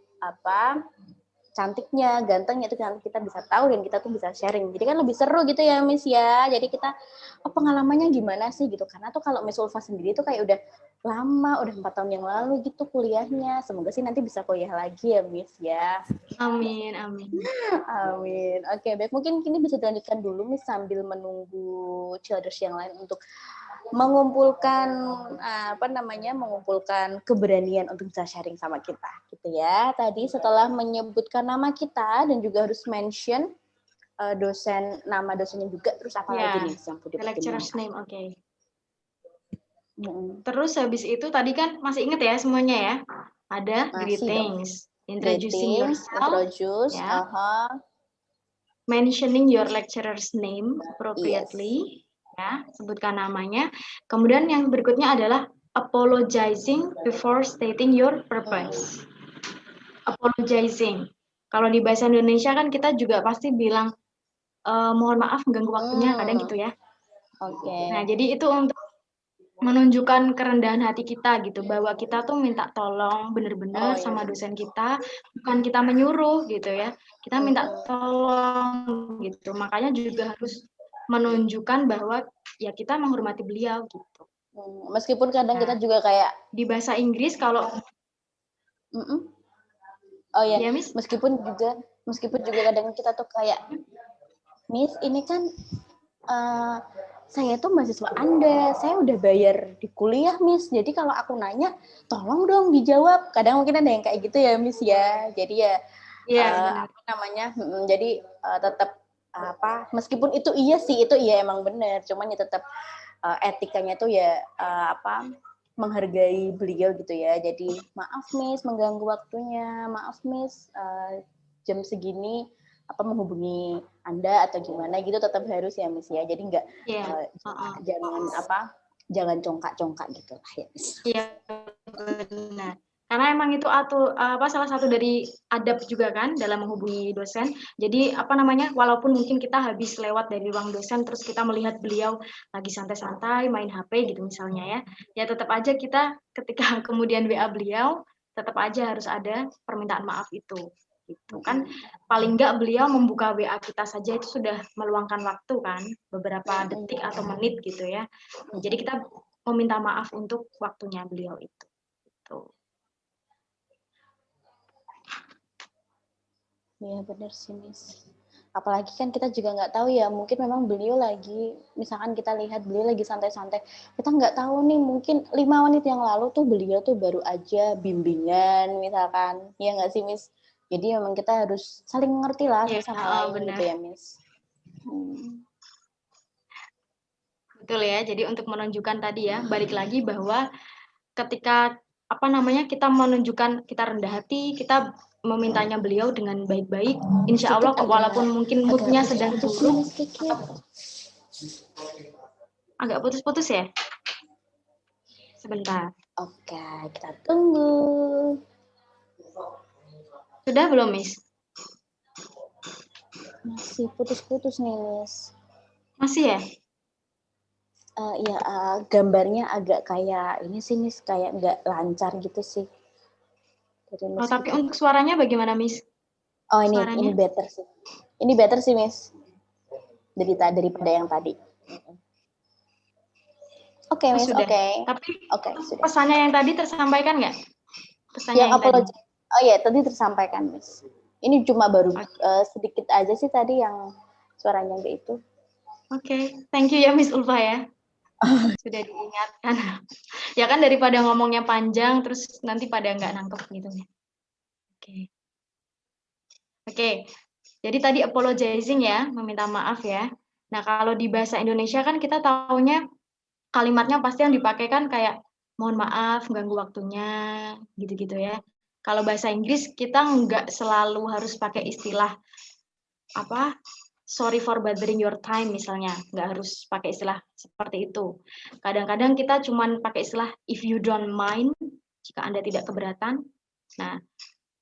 cantiknya, gantengnya itu nanti kita bisa tahu dan kita tuh bisa sharing. Jadi kan lebih seru gitu ya, Miss ya. Jadi kita pengalamannya gimana sih gitu. Karena tuh kalau Miss Ulfa sendiri tuh kayak udah lama, udah 4 tahun yang lalu gitu kuliahnya. Semoga sih nanti bisa kuliah lagi ya, Miss ya. Amin, amin. Amin. Oke, baik. Mungkin kini bisa dilanjutkan dulu, Miss, sambil menunggu Ciladers yang lain untuk mengumpulkan mengumpulkan keberanian untuk bisa sharing sama kita gitu ya. Tadi setelah menyebutkan nama kita dan juga harus mention nama dosennya juga, terus apa lagi nih yang the lecturer's name, oke. Mm-mm. Terus habis itu tadi kan masih ingat ya semuanya ya? Ada Masih greetings, dong. introducing yourself, ya. Mentioning your lecturer's name appropriately, ya, sebutkan namanya. Kemudian yang berikutnya adalah apologizing before stating your purpose. Apologizing. Kalau di bahasa Indonesia kan kita juga pasti bilang mohon maaf mengganggu waktunya, kadang gitu ya. Oke. Nah, jadi itu untuk menunjukkan kerendahan hati kita gitu, bahwa kita tuh minta tolong bener-bener sama dosen kita, bukan kita menyuruh gitu ya, kita minta tolong gitu. Makanya juga harus menunjukkan bahwa ya kita menghormati beliau gitu. Meskipun kadang kita juga kayak di bahasa Inggris kalau oh ya, Miss. meskipun juga kadang kita tuh kayak, Miss, ini kan saya tuh mahasiswa Anda, saya udah bayar di kuliah, Miss. Jadi kalau aku nanya, tolong dong dijawab. Kadang mungkin ada yang kayak gitu ya, Miss ya. Jadi ya, jadi tetap meskipun itu iya sih, itu iya emang benar. Cuman ya tetap etikanya tuh ya menghargai beliau gitu ya. Jadi maaf, Miss, mengganggu waktunya. Maaf, Miss, jam segini menghubungi Anda atau gimana gitu, tetap harus ya, Miss ya. Jadi enggak jangan congkak-congkak gitu lah ya, Miss. Iya, benar. Karena emang itu salah satu dari adab juga kan dalam menghubungi dosen. Jadi walaupun mungkin kita habis lewat dari ruang dosen terus kita melihat beliau lagi santai-santai main HP gitu misalnya ya tetap aja kita ketika kemudian WA beliau tetap aja harus ada permintaan maaf itu. Gitu kan, paling enggak beliau membuka WA kita saja itu sudah meluangkan waktu kan, beberapa detik atau menit gitu ya. Jadi kita meminta maaf untuk waktunya beliau itu. Gitu. Iya benar sih, Miss. Apalagi kan kita juga nggak tahu ya, mungkin memang beliau lagi, misalkan kita lihat beliau lagi santai-santai, kita nggak tahu nih, mungkin 5 menit yang lalu tuh beliau tuh baru aja bimbingan misalkan, ya nggak sih, Miss? Jadi memang kita harus saling mengerti lah sama lain gitu ya, Miss. Betul ya, jadi untuk menunjukkan tadi ya, balik lagi bahwa ketika kita menunjukkan kita rendah hati, kita memintanya beliau dengan baik-baik, insya Allah walaupun mungkin moodnya sedang buruk, agak putus-putus ya. Sebentar. Oke, kita tunggu. Sudah belum, Miss? Masih putus-putus nih, Miss. Masih ya? Gambarnya agak kayak ini sih, Miss, kayak nggak lancar gitu sih. Tapi untuk suaranya bagaimana, Miss? Oh, ini better sih. Ini better sih, Miss. Daripada yang tadi. Oke, Miss. Oke. Tapi pesannya yang tadi tersampaikan nggak? Pesannya yang Oh iya, tadi tersampaikan, Miss. Ini cuma baru sedikit aja sih tadi yang suaranya nggak itu. Oke, thank you ya Miss Ulfa ya. Sudah diingatkan. Ya kan daripada ngomongnya panjang, terus nanti pada nggak nangkep gitu. Oke. Oke, jadi tadi apologizing ya, meminta maaf ya. Nah, kalau di bahasa Indonesia kan kita taunya kalimatnya pasti yang dipakai kan kayak mohon maaf, ganggu waktunya, gitu-gitu ya. Kalau bahasa Inggris kita nggak selalu harus pakai istilah apa sorry for bothering your time misalnya, nggak harus pakai istilah seperti itu. Kadang-kadang kita cuman pakai istilah if you don't mind, jika Anda tidak keberatan. Nah,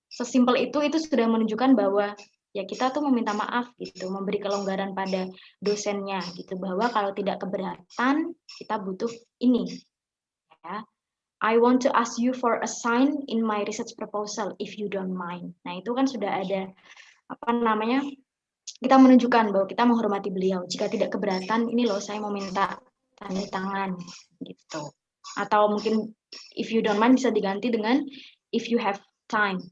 sesimpel itu sudah menunjukkan bahwa ya kita tuh meminta maaf gitu, memberi kelonggaran pada dosennya gitu, bahwa kalau tidak keberatan kita butuh ini ya. I want to ask you for a sign in my research proposal if you don't mind. Nah, itu kan sudah ada apa namanya? Kita menunjukkan bahwa kita menghormati beliau. Jika tidak keberatan, ini loh saya mau minta tanda tangan gitu. Atau mungkin if you don't mind bisa diganti dengan if you have time.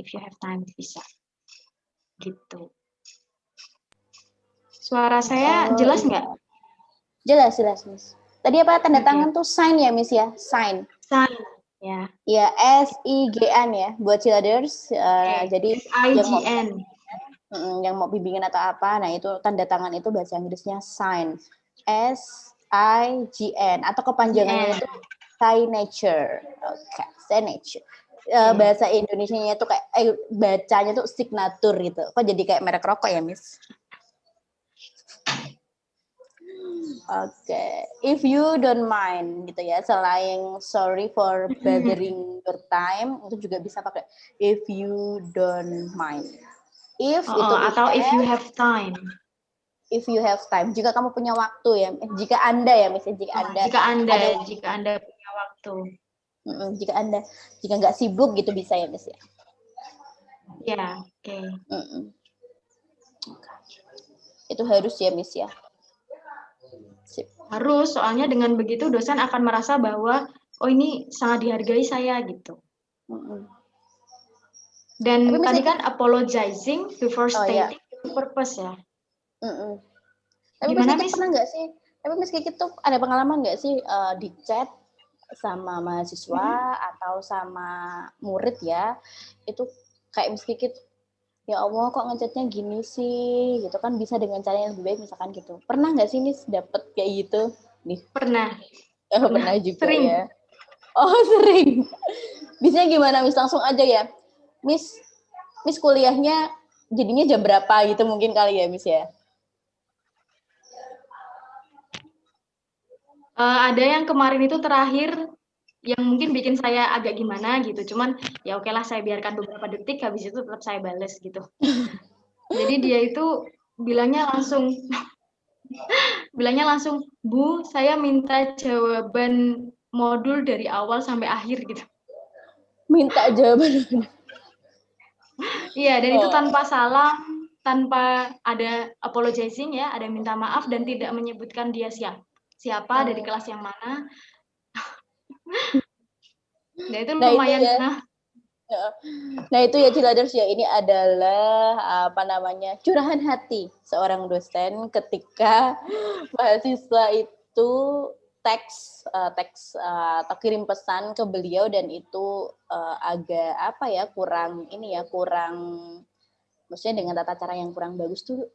If you have time bisa. Gitu. Suara saya jelas nggak? Jelas, Miss. Tadi apa tanda tangan tuh sign ya, Miss ya? Sign. Sign, ya. Ya, SIGN ya, buat childers. Jadi SIGN. Yang mau bimbingan atau apa, nah itu tanda tangan itu bahasa Inggrisnya sign. SIGN atau kepanjangannya itu signature. Oke, signature. Bahasa Indonesianya itu kayak bacanya tuh signature gitu. Kok jadi kayak merek rokok ya, Miss? Oke, if you don't mind gitu ya, selain sorry for bothering your time, itu juga bisa pakai if you don't mind. If itu atau if you have time. If you have time, jika kamu punya waktu ya, jika Anda ya, misalnya jika Anda punya waktu. Jika nggak sibuk gitu bisa ya, Miss ya. Ya, oke. Itu harus ya, Miss ya. Sip. Harus, soalnya dengan begitu dosen akan merasa bahwa oh ini sangat dihargai saya gitu. Dan tadi kan apologizing before stating the purpose ya. Tapi Gimana, Miss Kiki pernah nggak sih? Tapi Miss Kiki tuh ada pengalaman nggak sih di chat sama mahasiswa atau sama murid ya? Itu kayak Miss Kiki, ya Allah kok ngechatnya gini sih, gitu kan bisa dengan cara yang lebih baik misalkan gitu. Pernah nggak sih Miss dapet kayak gitu? Nih. Pernah. Pernah juga sering. Ya. Oh sering. Bisanya gimana Miss? Langsung aja ya. Miss kuliahnya jadinya jam berapa gitu mungkin kali ya Miss ya? Ada yang kemarin itu terakhir yang mungkin bikin saya agak gimana gitu, cuman ya oke lah saya biarkan beberapa detik, habis itu tetap saya bales gitu. Jadi dia itu bilangnya langsung Bu, saya minta jawaban modul dari awal sampai akhir gitu. Minta jawaban. Iya, dan itu tanpa salam, tanpa ada apologizing ya, ada minta maaf dan tidak menyebutkan dia siapa dari kelas yang mana. Nah itu lumayan itu ya. Nah itu ya Ciladers ya, ini adalah apa namanya curahan hati seorang dosen ketika mahasiswa itu teks atau kirim pesan ke beliau dan itu agak apa ya kurang maksudnya dengan tata cara yang kurang bagus tuh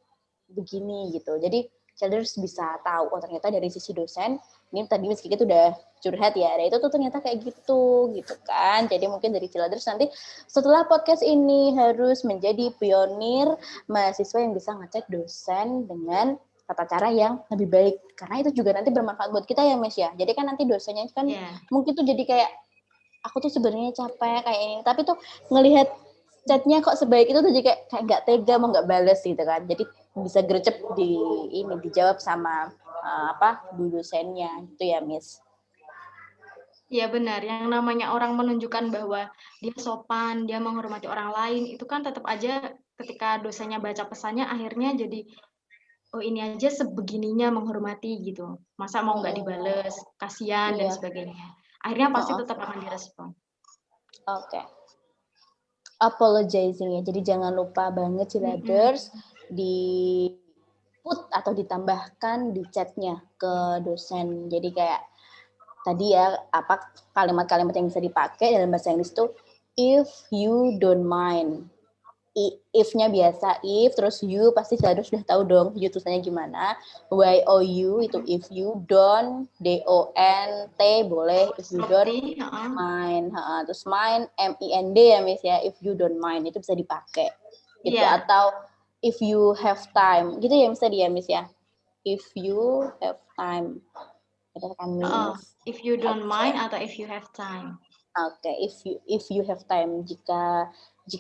begini gitu. Jadi Childers bisa tahu oh ternyata dari sisi dosen ini tadi Miss Kiki tuh udah curhat ya, dan itu tuh ternyata kayak gitu kan. Jadi mungkin dari Childers nanti setelah podcast ini harus menjadi pionir mahasiswa yang bisa ngecek dosen dengan tata cara yang lebih baik, karena itu juga nanti bermanfaat buat kita ya Miss ya. Jadi kan nanti dosennya kan mungkin tuh jadi kayak aku tuh sebenarnya capek kayak ini, tapi tuh ngelihat chatnya kok sebaik itu tuh jadi kayak nggak tega mau nggak balas gitu kan. Jadi bisa gercep dijawab sama bu dosennya gitu ya Miss. Iya benar, yang namanya orang menunjukkan bahwa dia sopan, dia menghormati orang lain, itu kan tetap aja ketika dosennya baca pesannya akhirnya jadi oh ini aja sebegininya menghormati gitu. Masa mau nggak dibales, kasihan dan sebagainya. Akhirnya pasti tetap akan direspon. Oke. apologizing ya. Jadi jangan lupa banget Ciladers di put atau ditambahkan di chatnya ke dosen. Jadi kayak tadi ya, apa kalimat-kalimat yang bisa dipakai dalam bahasa Inggris itu if you don't mind. If-nya biasa if, terus you pasti Ciladers sudah tahu dong you tulisannya gimana. Y-O-U itu if you don't, D-O-N-T boleh, if you don't mind. Terus mind, M-I-N-D ya Miss ya, if you don't mind itu bisa dipakai. Itu atau if you have time, gitu ya Miss tadi ya Miss ya. If you have time. Benar kan Miss? If you don't mind atau if you have time. Oke, if you have time, jika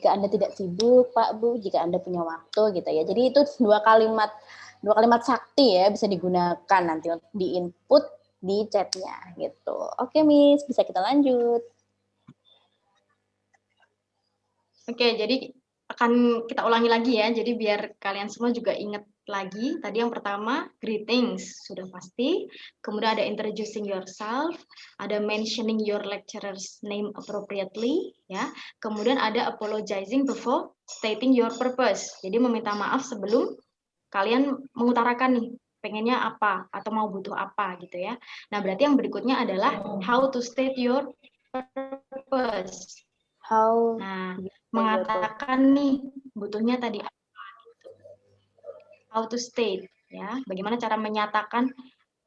Anda tidak sibuk, Pak, Bu, jika Anda punya waktu gitu ya. Jadi itu dua kalimat sakti ya, bisa digunakan nanti untuk di input di chatnya gitu. Oke, Miss, bisa kita lanjut. Oke, jadi akan kita ulangi lagi ya. Jadi biar kalian semua juga ingat lagi. Tadi yang pertama, greetings, sudah pasti. Kemudian ada introducing yourself, ada mentioning your lecturer's name appropriately, ya. Kemudian ada apologizing before stating your purpose. Jadi meminta maaf sebelum kalian mengutarakan nih, pengennya apa, atau mau butuh apa, gitu ya. Nah, berarti yang berikutnya adalah how to state your purpose. Nah, mengatakan nih butuhnya tadi apa gitu. How to state ya, bagaimana cara menyatakan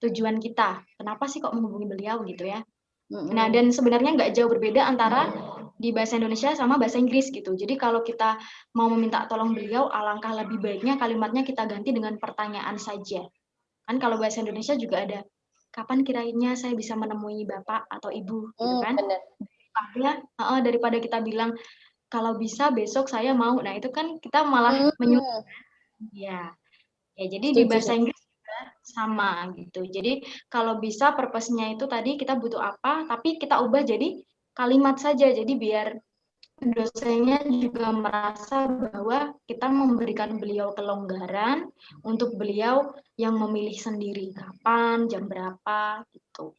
tujuan kita. Kenapa sih kok menghubungi beliau gitu ya. Nah, dan sebenarnya nggak jauh berbeda antara di bahasa Indonesia sama bahasa Inggris gitu. Jadi kalau kita mau meminta tolong beliau, alangkah lebih baiknya kalimatnya kita ganti dengan pertanyaan saja. Kan kalau bahasa Indonesia juga ada, kapan kiranya saya bisa menemui Bapak atau Ibu gitu kan. Daripada kita bilang, kalau bisa besok saya mau. Nah, itu kan kita malah menyuruh. Ya, jadi di bahasa Inggris juga sama gitu. Jadi kalau bisa purpose-nya itu tadi kita butuh apa, tapi kita ubah jadi kalimat saja. Jadi biar dosennya juga merasa bahwa kita memberikan beliau kelonggaran untuk beliau yang memilih sendiri kapan, jam berapa gitu.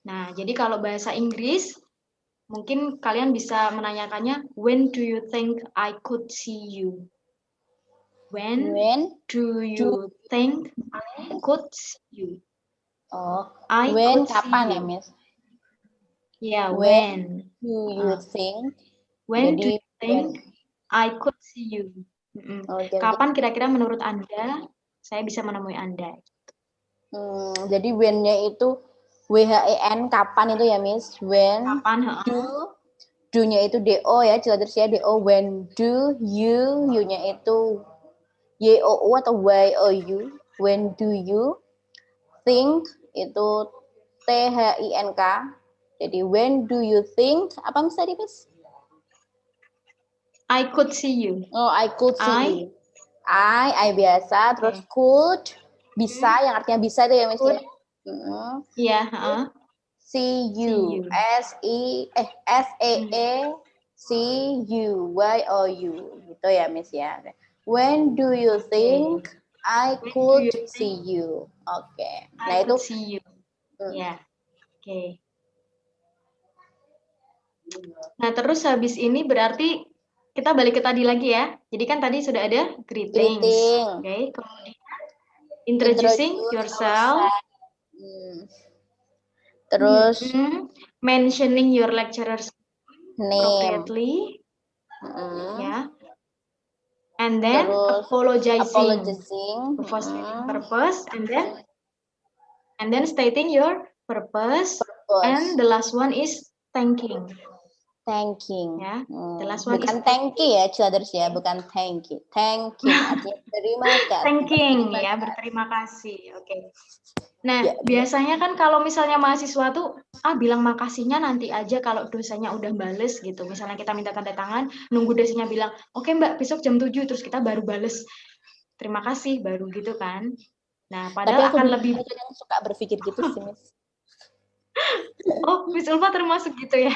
Nah, jadi kalau bahasa Inggris mungkin kalian bisa menanyakannya, when do you think I could see you? When do you think I could see you? When kapan ya, Miss? Ya, when do you think? When do you think I could see you? Kapan kira-kira menurut Anda saya bisa menemui Anda? Jadi when-nya itu WHEN kapan itu ya Miss? When kapan, do-nya itu DO ya, Ciladers ya, DO. When do you-nya itu YOU atau YOU. When do you think itu THINK. Jadi when do you think apa Miss tadi Miss? I could see you. Oh, I could see you. I biasa, terus could bisa yang artinya bisa itu ya Miss ya. Iya, See you. SEECU gitu ya Miss ya. When do you think I could see you? Oke. Nah itu see you. Ya. Oke. Nah, terus habis ini berarti kita balik ke tadi lagi ya. Jadi kan tadi sudah ada greetings. Oke, kemudian introducing yourself. Terus mentioning your lecturer's name appropriately. Ya. And then apologizing before stating purpose, and then stating your purpose. And the last one is thanking. Ya. The last one bukan thanky ya, Ciladers ya, bukan thanky. Thanking artinya berterima kasih. Thanking ya, berterima kasih. Oke. Nah, biasanya kan kalau misalnya mahasiswa tuh bilang makasihnya nanti aja kalau dosennya udah bales gitu. Misalnya kita minta tanda tangan, nunggu dosennya bilang, "Oke, Mbak, besok jam 7," terus kita baru bales. Terima kasih baru gitu kan. Nah, padahal akan lebih suka berpikir gitu sih, Miss. Oh, Miss Ulfa termasuk gitu ya.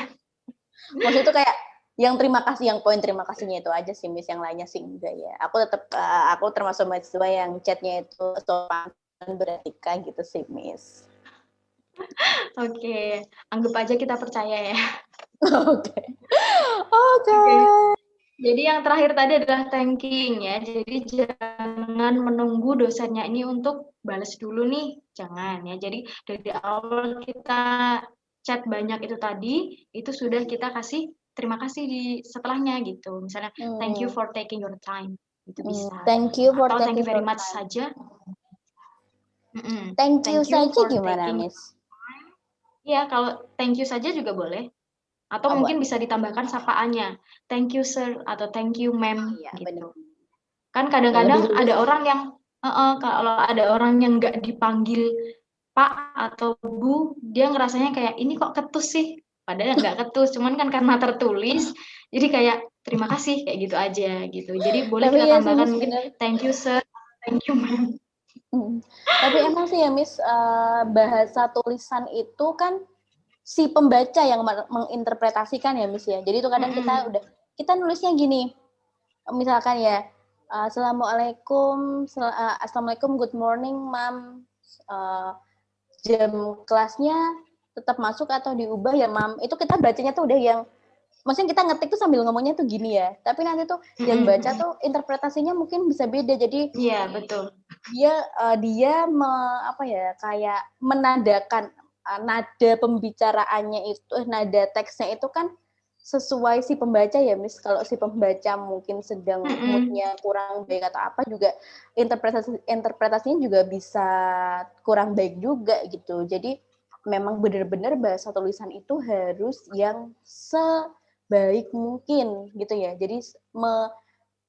Maksudnya tuh kayak yang terima kasih, yang poin terima kasihnya itu aja sih Miss, yang lainnya sih enggak ya. Aku termasuk mahasiswa yang chatnya itu sopan beretika gitu sih Miss. Oke, anggap aja kita percaya ya. Oke. Oke. Jadi yang terakhir tadi adalah thanking ya. Jadi jangan menunggu dosennya ini untuk balas dulu nih, jangan ya. Jadi dari awal kita chat banyak itu tadi, itu sudah kita kasih terima kasih di setelahnya gitu. Misalnya thank you for taking your time, itu bisa. Thank you for Atau thank you taking very your much time. saja. Thank you saja for gimana, taking Miss? Ya, kalau thank you saja juga boleh. Atau mungkin bisa ditambahkan sapaannya. Thank you sir atau thank you ma'am gitu. Kan kadang-kadang ada orang yang kalau ada orang yang nggak dipanggil Pak atau Bu, dia ngerasanya kayak ini kok ketus sih. Padahal nggak ketus, cuman kan karena tertulis, jadi kayak terima kasih kayak gitu aja gitu. Jadi boleh Tapi kita ya sih, tambahkan Miss, mungkin bener. thank you sir, thank you ma'am. Tapi emang sih ya, Miss, bahasa tulisan itu kan si pembaca yang menginterpretasikan ya, Miss ya. Jadi itu kadang kita nulisnya gini, misalkan ya, assalamualaikum, good morning, Mam. Jam kelasnya tetap masuk atau diubah ya, Mam. Itu kita bacanya tuh udah yang, maksudnya kita ngetik tuh sambil ngomongnya tuh gini ya. Tapi nanti tuh yang baca tuh interpretasinya mungkin bisa beda. Jadi iya betul. Dia kayak menandakan nada pembicaraannya itu, nada teksnya itu kan sesuai si pembaca ya, Miss. Kalau si pembaca mungkin sedang moodnya kurang baik atau apa juga, interpretasinya juga bisa kurang baik juga gitu. Jadi memang benar-benar bahasa tulisan itu harus yang sebaik mungkin gitu ya. Jadi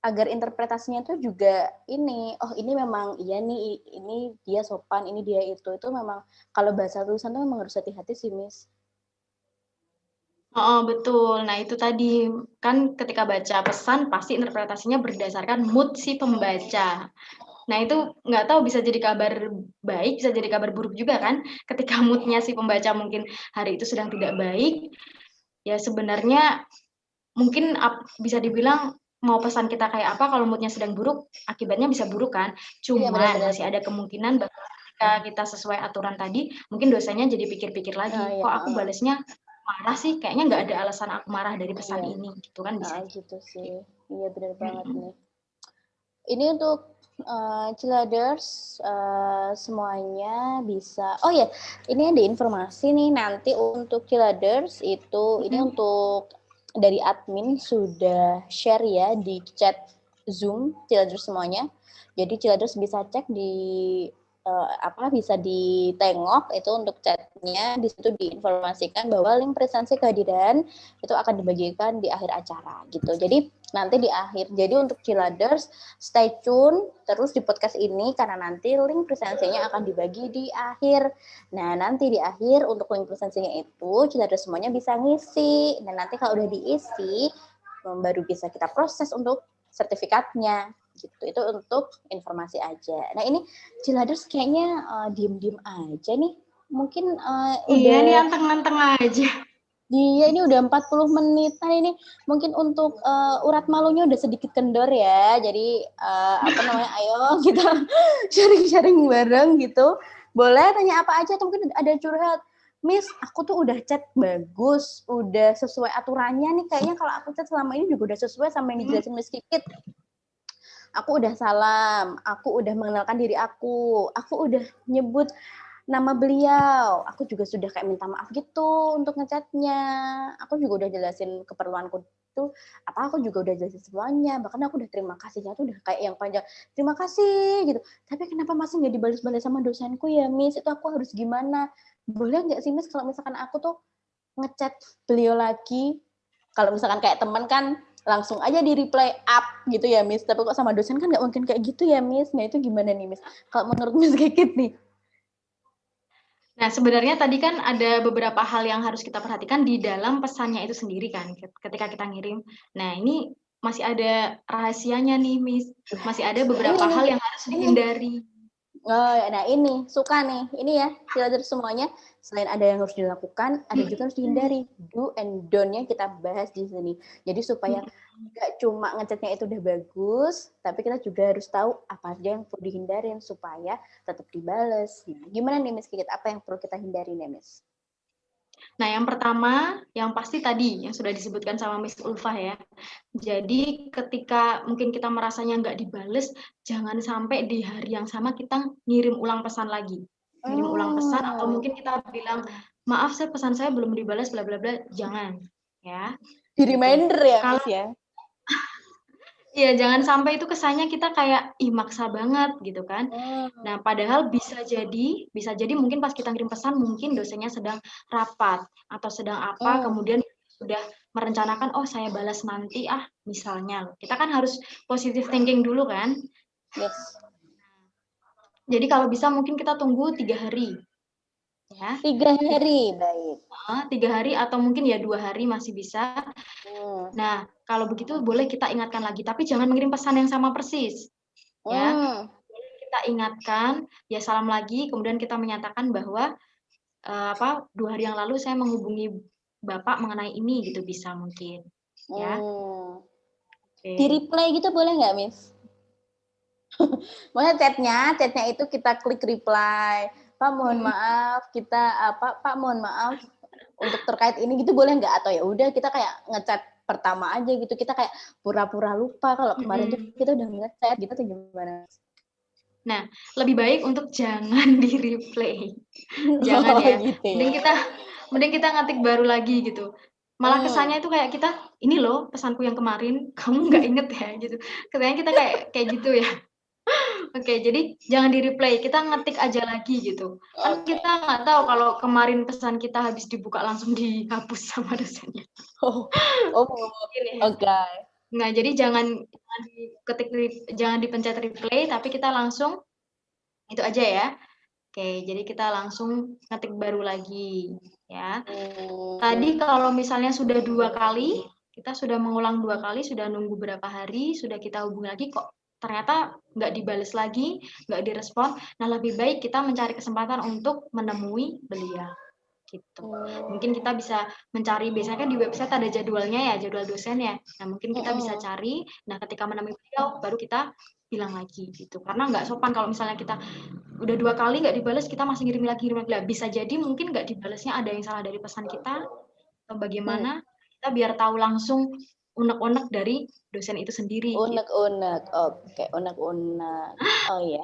agar interpretasinya itu juga ini, oh ini memang iya nih, ini dia sopan, ini dia itu memang kalau bahasa tulisan itu memang harus hati-hati sih, Miss. Oh, betul. Nah, itu tadi kan ketika baca pesan pasti interpretasinya berdasarkan mood si pembaca. Nah, itu nggak tahu bisa jadi kabar baik, bisa jadi kabar buruk juga kan. Ketika moodnya si pembaca mungkin hari itu sedang tidak baik, ya sebenarnya mungkin bisa dibilang mau pesan kita kayak apa, kalau moodnya sedang buruk, akibatnya bisa buruk kan. Cuman masih ada kemungkinan bahwa ketika kita sesuai aturan tadi, mungkin dosanya jadi pikir-pikir lagi, kok aku balesnya marah sih, kayaknya nggak ada alasan aku marah dari pesan ini, gitu kan bisa. Gitu sih, iya benar banget nih. Ini untuk Ciladers semuanya bisa. Oh ya, ini ada informasi nih nanti untuk Ciladers itu, ini untuk dari admin sudah share ya di chat Zoom Ciladers semuanya. Jadi Ciladers bisa cek di bisa ditengok itu untuk chatnya, di situ diinformasikan bahwa link presensi kehadiran itu akan dibagikan di akhir acara gitu. Jadi nanti di akhir, jadi untuk Ciladers stay tune terus di podcast ini karena nanti link presensinya akan dibagi di akhir. Nah nanti di akhir untuk link presensinya itu Ciladers semuanya bisa ngisi, dan nanti kalau udah diisi baru bisa kita proses untuk sertifikatnya gitu. Itu untuk informasi aja. Nah ini Ciladers kayaknya diem-diem aja nih. Mungkin iya nih anteng-anteng aja. Iya, ini udah 40 menitan ini. Mungkin untuk urat malunya udah sedikit kendor ya. Jadi ayo kita sharing-sharing bareng gitu. Boleh tanya apa aja atau mungkin ada curhat. Miss, aku tuh udah chat bagus, udah sesuai aturannya nih. Kayaknya kalau aku chat selama ini juga udah sesuai sama yang dijelasin Miss Kikit. Aku udah salam, aku udah mengenalkan diri aku udah nyebut nama beliau, aku juga sudah kayak minta maaf gitu untuk ngechatnya. Aku juga udah jelasin keperluanku itu apa, aku juga udah jelasin semuanya. Bahkan aku udah terima kasihnya tuh udah kayak yang panjang. Terima kasih gitu. Tapi kenapa masih nggak dibalas-balas sama dosenku ya, Miss? Itu aku harus gimana? Boleh nggak sih, Miss, kalau misalkan aku tuh ngechat beliau lagi? Kalau misalkan kayak teman kan langsung aja di reply up gitu ya, Miss. Tapi kok sama dosen kan nggak mungkin kayak gitu ya, Miss. Nah itu gimana nih, Miss? Kalau menurut Miss Kikit nih? Nah, sebenarnya tadi kan ada beberapa hal yang harus kita perhatikan di dalam pesannya itu sendiri kan, ketika kita ngirim. Nah, ini masih ada rahasianya nih, Miss. Masih ada beberapa hal yang harus dihindari. Oh, nah ini suka nih, ini ya Ciladers semuanya. Selain ada yang harus dilakukan, ada juga harus dihindari. Do and don't-nya kita bahas di sini. Jadi supaya nggak cuma ngechatnya itu udah bagus, tapi kita juga harus tahu apa aja yang perlu dihindarin supaya tetap dibales. Nah, gimana nih Miss Kikit? Apa yang perlu kita hindari nih, Miss? Nah, yang pertama, yang pasti tadi yang sudah disebutkan sama Miss Ulfah ya. Jadi ketika mungkin kita merasanya nggak dibales, jangan sampai di hari yang sama kita ngirim ulang pesan lagi. Ngirim ulang pesan atau mungkin kita bilang, maaf pesan saya belum dibalas bla bla bla, jangan ya. Di reminder ya, Kalau Miss ya. iya, jangan sampai itu kesannya kita kayak ih maksa banget gitu kan. Nah, padahal bisa jadi mungkin pas kita ngirim pesan mungkin dosennya sedang rapat atau sedang apa, kemudian sudah merencanakan oh saya balas nanti misalnya. Kita kan harus positive thinking dulu kan. Yes. Jadi kalau bisa mungkin kita tunggu 3 hari. Ya. 3 hari, baik. 3 hari atau mungkin ya 2 hari masih bisa. Nah, kalau begitu boleh kita ingatkan lagi, tapi jangan mengirim pesan yang sama persis. Ya, kita ingatkan, ya salam lagi, kemudian kita menyatakan bahwa 2 hari yang lalu saya menghubungi Bapak mengenai ini gitu bisa mungkin. Ya. Di reply gitu boleh nggak, Miss? Maksudnya chatnya itu kita klik reply. Pak mohon maaf Pak mohon maaf untuk terkait ini gitu boleh nggak, atau ya udah kita kayak ngechat pertama aja gitu, kita kayak pura-pura lupa kalau kemarin tuh kita udah ngechat gitu atau gimana? Nah, lebih baik untuk jangan di replay. Jangan ya. Gitu ya. Mending kita ngetik baru lagi gitu. Malah kesannya itu kayak kita, ini loh pesanku yang kemarin, kamu nggak inget ya gitu. Kesannya kita kayak gitu ya. Oke, jadi jangan di replay, kita ngetik aja lagi gitu. Kan kita nggak tahu kalau kemarin pesan kita habis dibuka langsung dihapus sama dosennya. Oke. Nah, jadi jangan dipencet replay, tapi kita langsung itu aja ya. Oke, jadi kita langsung ngetik baru lagi ya. Tadi kalau misalnya sudah 2 kali, kita sudah mengulang 2 kali, sudah nunggu berapa hari, sudah kita hubungi lagi kok ternyata nggak dibales lagi, nggak direspon. Nah, lebih baik kita mencari kesempatan untuk menemui beliau. Gitu. Mungkin kita bisa mencari, biasanya kan di website ada jadwalnya ya, jadwal dosen ya. Nah, mungkin kita bisa cari, nah ketika menemui beliau, baru kita bilang lagi gitu. Karena nggak sopan kalau misalnya kita udah 2 kali nggak dibales, kita masih ngirim lagi. Bisa jadi mungkin nggak dibalesnya ada yang salah dari pesan kita, atau bagaimana, kita biar tahu langsung unek-unek dari dosen itu sendiri. Unek-unek, oke, unek-unek. Oh iya.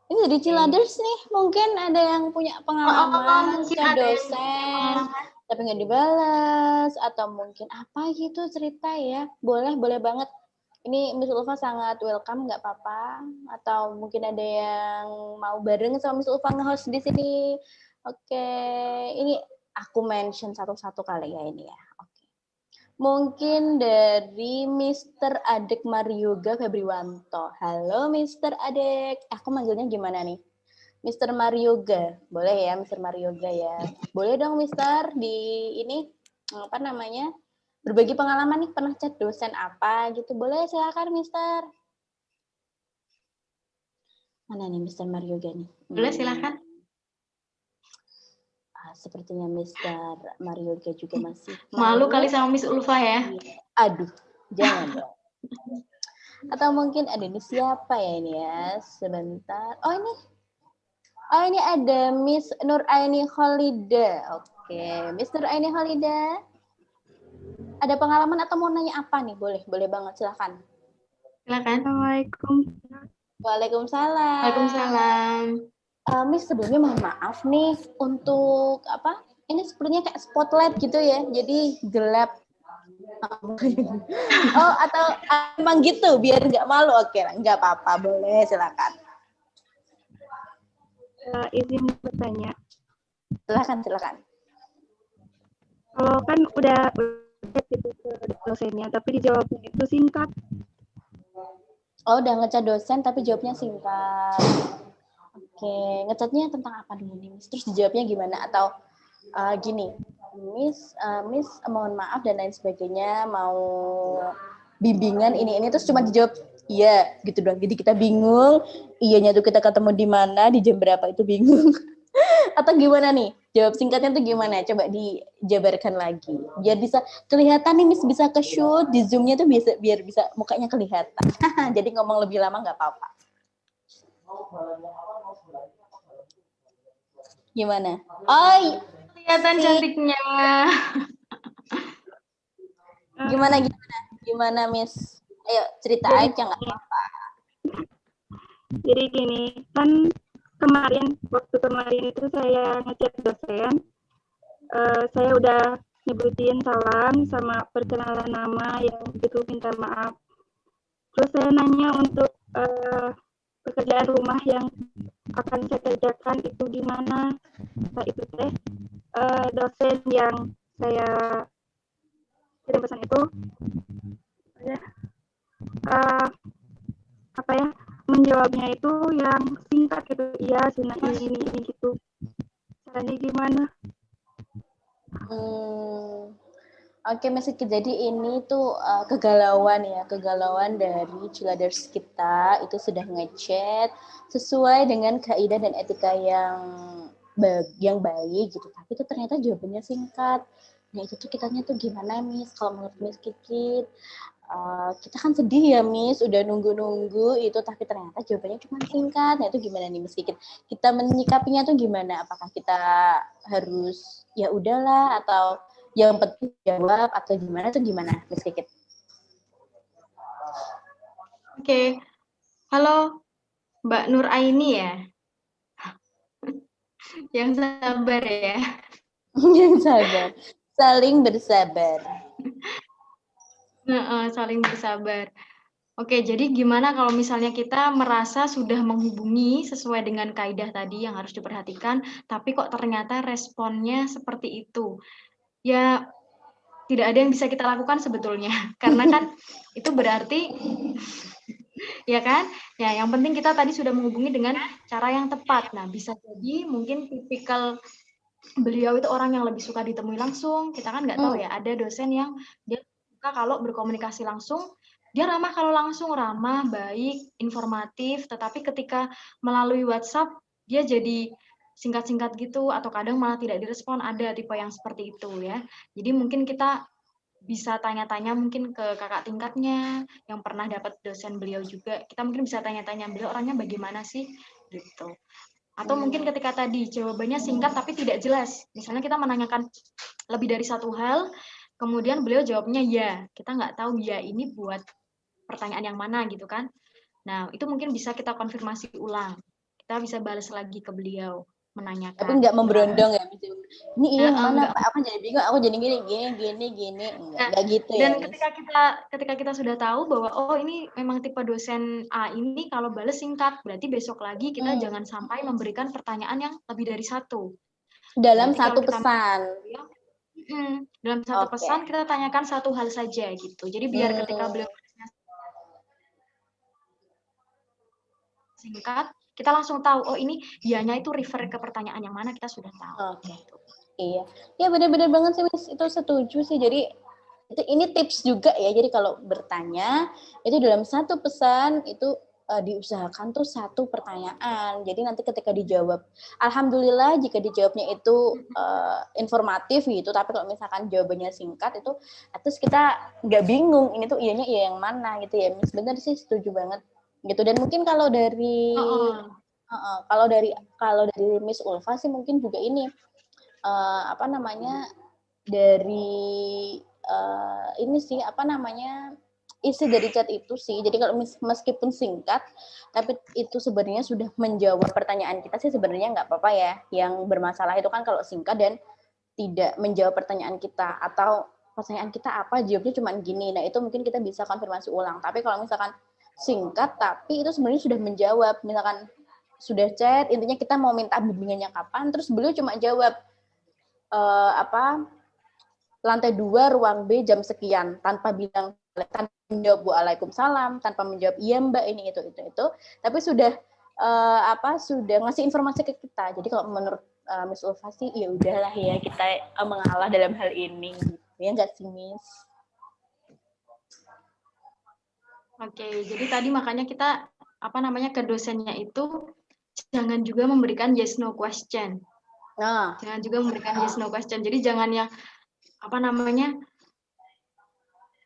Ini dari Ciladers nih, mungkin ada yang punya pengalaman dosen, tapi nggak dibalas, atau mungkin apa gitu cerita ya. Boleh banget. Ini Miss Ulfa sangat welcome, nggak apa-apa. Atau mungkin ada yang mau bareng sama Miss Ulfa nge-host di sini. Oke, ini aku mention satu-satu kali ya ini ya. Mungkin dari Mr. Adek Maryoga Febriwanto. Halo Mr. Adek. Aku manggilnya gimana nih? Mr. Maryoga. Boleh ya Mr. Maryoga ya. Boleh dong Mr. di ini apa namanya? Berbagi pengalaman nih, pernah chat dosen apa gitu. Boleh silakan Mr. Mana nih Mr. Maryoga nih? Boleh silakan. Sepertinya Mr. Maryoga juga masih malu kali sama Miss Ulfa ya. Aduh, jangan dong. Atau mungkin ada ini siapa ya ini ya? Sebentar. Oh ini ada Miss Nuraini Khalida. Oke, Miss Nuraini Khalida. Ada pengalaman atau mau nanya apa nih? Boleh banget, silakan. Silakan. Assalamualaikum. Waalaikumsalam. Waalaikumsalam. Miss, sebelumnya mohon maaf nih untuk apa? Ini sepertinya kayak spotlight gitu ya. Jadi gelap. Oh, atau emang gitu biar nggak malu? Oke, nggak apa-apa, boleh silakan. Izin bertanya. Silakan. Kalau kan udah gitu ke dosennya, tapi dijawabnya itu singkat. Oh, udah ngechat dosen tapi jawabnya singkat. Oke, ngechatnya tentang apa dulu nih, Miss? Terus dijawabnya gimana? Atau gini, Miss, mohon maaf dan lain sebagainya, mau bimbingan ini terus cuma dijawab iya gitu doang. Jadi kita bingung, iyanya tuh kita ketemu di mana, di jam berapa itu bingung. Atau gimana nih? Jawab singkatnya tuh gimana? Coba dijabarkan lagi. Biar bisa kelihatan nih Miss, bisa ke shoot di Zoom-nya tuh biar bisa mukanya kelihatan. Jadi ngomong lebih lama nggak apa-apa. Gimana? Oh, Kelihatan cantiknya. Gimana Miss? Ayo cerita aja nggak apa-apa. Jadi gini, kan waktu kemarin itu saya ngechat dosen, saya udah nyebutin salam sama perkenalan nama yang itu minta maaf. Terus saya nanya untuk pekerjaan rumah yang akan saya kerjakan itu gimana. Nah itu teh dosen yang saya kirim pesan itu ya, apa ya, menjawabnya itu yang singkat gitu, iya Sina ini gitu. Caranya gimana? Oke, meski jadi ini tuh kegalauan dari Ciladers kita itu sudah ngechat sesuai dengan kaidah dan etika yang baik gitu. Tapi itu ternyata jawabannya singkat. Nah itu tuh kitanya tuh gimana Miss? Kalau menurut Miss Kikit, kita kan sedih ya Miss, udah nunggu-nunggu itu tapi ternyata jawabannya cuma singkat. Nah itu gimana nih Miss Kikit? Kita menyikapinya tuh gimana? Apakah kita harus ya udahlah atau yang penting jawab atau gimana Miss Kikit? Oke. Halo Mbak Nur Aini ya. Yang sabar ya. Yang sabar. Saling bersabar. Saling bersabar. Oke, jadi gimana kalau misalnya kita merasa sudah menghubungi sesuai dengan kaidah tadi yang harus diperhatikan, tapi kok ternyata responnya seperti itu? Ya, tidak ada yang bisa kita lakukan sebetulnya. Karena kan itu berarti, ya kan? Ya, yang penting kita tadi sudah menghubungi dengan cara yang tepat. Nah, bisa jadi mungkin tipikal beliau itu orang yang lebih suka ditemui langsung. Kita kan nggak tahu ya, ada dosen yang dia suka kalau berkomunikasi langsung, dia ramah kalau langsung, ramah, baik, informatif, tetapi ketika melalui WhatsApp, dia jadi singkat-singkat gitu, atau kadang malah tidak direspon, ada tipe yang seperti itu ya. Jadi mungkin kita bisa tanya-tanya mungkin ke kakak tingkatnya, yang pernah dapat dosen beliau juga, kita mungkin bisa tanya-tanya, beliau orangnya bagaimana sih, gitu. Atau mungkin ketika tadi jawabannya singkat tapi tidak jelas, misalnya kita menanyakan lebih dari satu hal, kemudian beliau jawabnya ya, kita nggak tahu ya ini buat pertanyaan yang mana gitu kan. Nah, itu mungkin bisa kita konfirmasi ulang. Kita bisa balas lagi ke beliau, menanyakan. Tapi nggak memberondong ya, ini yang mana Pak? Aku jadi bingung, aku jadi gini. Nggak gitu ya. Dan ketika kita sudah tahu bahwa oh ini memang tipe dosen A ini kalau balas singkat, berarti besok lagi kita jangan sampai memberikan pertanyaan yang lebih dari satu. Dalam satu pesan. Dalam satu pesan kita tanyakan satu hal saja gitu. Jadi biar ketika beliau singkat, kita langsung tahu oh ini dianya itu refer ke pertanyaan yang mana, kita sudah tahu. Iya. Ya benar-benar banget sih Miss, itu setuju sih. Jadi ini tips juga ya. Jadi kalau bertanya itu dalam satu pesan itu diusahakan tuh satu pertanyaan. Jadi nanti ketika dijawab, alhamdulillah jika dijawabnya itu informatif gitu. Tapi kalau misalkan jawabannya singkat itu, terus kita nggak bingung ini tuh iyanya iya yang mana gitu ya. Miss bener sih, setuju banget gitu. Dan mungkin kalau dari kalau dari Miss Ulfa sih mungkin juga ini dari ini sih isi dari chat itu sih. Jadi kalau meskipun singkat, tapi itu sebenarnya sudah menjawab pertanyaan kita sih sebenarnya nggak apa-apa ya. Yang bermasalah itu kan kalau singkat dan tidak menjawab pertanyaan kita, atau pertanyaan kita apa, jawabnya cuma gini. Nah itu mungkin kita bisa konfirmasi ulang. Tapi kalau misalkan singkat, tapi itu sebenarnya sudah menjawab, misalkan sudah chat, intinya kita mau minta bimbingannya kapan, terus beliau cuma jawab lantai 2 ruang B jam sekian tanpa menjawab Waalaikumsalam, tanpa menjawab iya Mbak ini itu, tapi sudah sudah ngasih informasi ke kita. Jadi kalau menurut Miss Ulfa sih ya udahlah ya kita mengalah dalam hal ini. Ya enggak sih Miss? Oke, jadi tadi makanya kita ke dosennya itu jangan juga memberikan yes no question. Jangan juga memberikan yes no question. Jadi jangan yang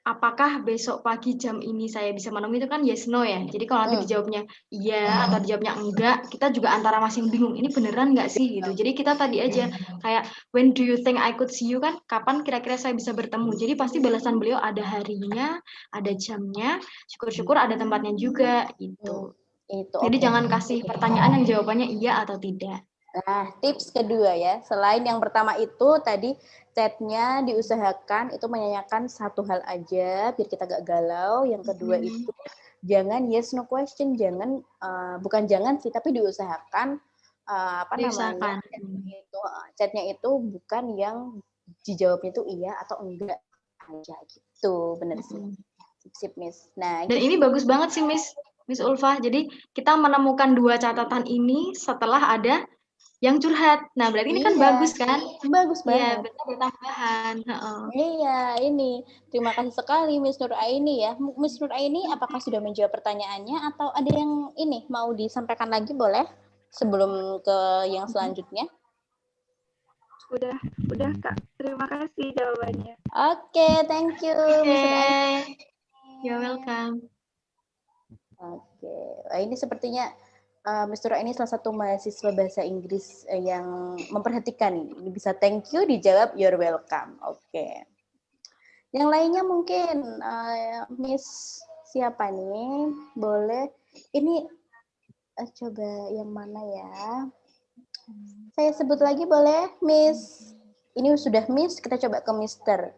apakah besok pagi jam ini saya bisa menemui, itu kan yes no ya. Jadi kalau nanti dijawabnya iya atau dijawabnya enggak, kita juga antara masing bingung, ini beneran nggak sih gitu. Jadi kita tadi aja kayak when do you think I could see you, kan kapan kira-kira saya bisa bertemu. Jadi pasti balasan beliau ada harinya, ada jamnya, syukur-syukur ada tempatnya juga gitu. Itu Jadi oke. jangan kasih pertanyaan yang jawabannya iya atau tidak. Nah, tips kedua ya, selain yang pertama itu tadi chatnya diusahakan itu menanyakan satu hal aja biar kita gak galau. Yang kedua itu jangan yes no question, jangan bukan jangan sih, tapi diusahakan apa namanya chatnya itu bukan yang dijawabnya itu iya atau enggak aja gitu, bener sih. Sip, Miss. Nah, dan ini bagus banget sih Miss Ulfa. Jadi kita menemukan dua catatan ini setelah ada yang curhat. Nah, berarti ini kan bagus kan? Bagus banget. Iya, betul, bertambahan. Iya, ini. Terima kasih sekali Miss Nur Aini ya. Miss Nur Aini, apakah sudah menjawab pertanyaannya atau ada yang ini mau disampaikan lagi boleh sebelum ke yang selanjutnya? Udah Kak. Terima kasih jawabannya. Oke, thank you Miss Nur Aini. You're welcome. Oke, ini sepertinya Mr. ini salah satu mahasiswa bahasa Inggris yang memperhatikan ini. Bisa thank you, dijawab you're welcome. Oke. Yang lainnya mungkin Miss siapa nih? Boleh. Ini coba yang mana ya? Saya sebut lagi boleh, Miss. Ini sudah Miss, kita coba ke Mister.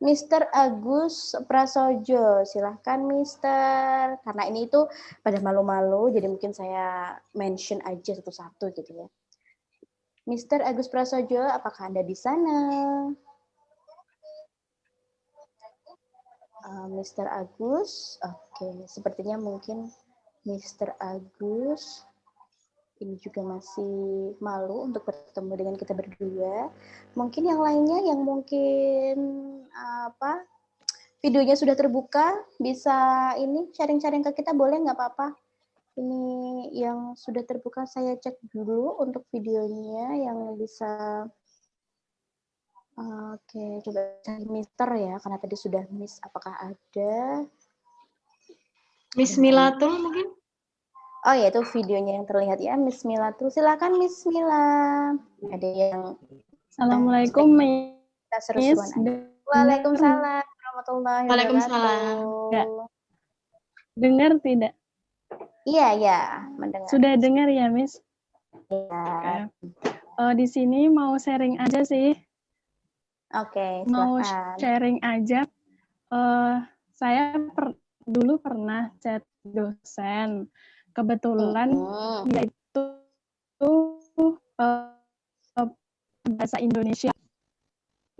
Mister Agus Prasojo, silahkan Mister. Karena ini itu pada malu-malu, jadi mungkin saya mention aja satu-satu gitu ya. Mister Agus Prasojo, apakah Anda di sana? Mister Agus, oke, sepertinya mungkin Mister Agus ini juga masih malu untuk bertemu dengan kita berdua. Mungkin yang lainnya yang mungkin videonya sudah terbuka, bisa ini sharing-sharing ke kita, boleh nggak apa-apa? Ini yang sudah terbuka saya cek dulu untuk videonya yang bisa. Oke, coba cari Mister ya, karena tadi sudah Miss. Apakah ada? Miss Milatul mungkin? Oh ya, itu videonya yang terlihat ya, Miss Milatul. Silakan Miss Mila. Ada yang Assalamualaikum, Miss. Waalaikumsalam warahmatullahi wabarakatuh. Dengar tidak? Iya, mendengar. Sudah dengar ya, Miss? Iya. Di sini mau sharing aja sih. Oke, mau silakan. sharing aja. Saya dulu pernah chat dosen. Kebetulan dia itu bahasa Indonesia.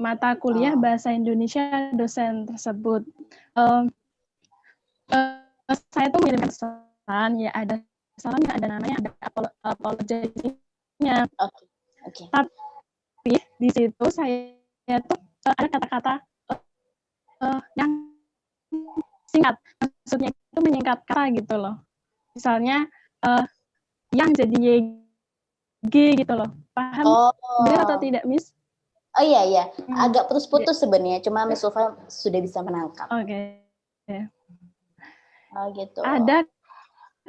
Mata kuliah bahasa Indonesia dosen tersebut. Saya tuh mengirim pesan, ya ada salamnya, ada namanya, ada apologize-nya. Okay. Tapi di situ saya tuh ada kata-kata yang singkat, maksudnya itu menyingkat kata gitu loh. Misalnya yang jadi YG gitu loh. Paham? Benar atau tidak, Miss? Oh iya. Agak putus-putus sebenarnya, cuma Miss Ulfa sudah bisa menangkap. Oke. Oh gitu. Ada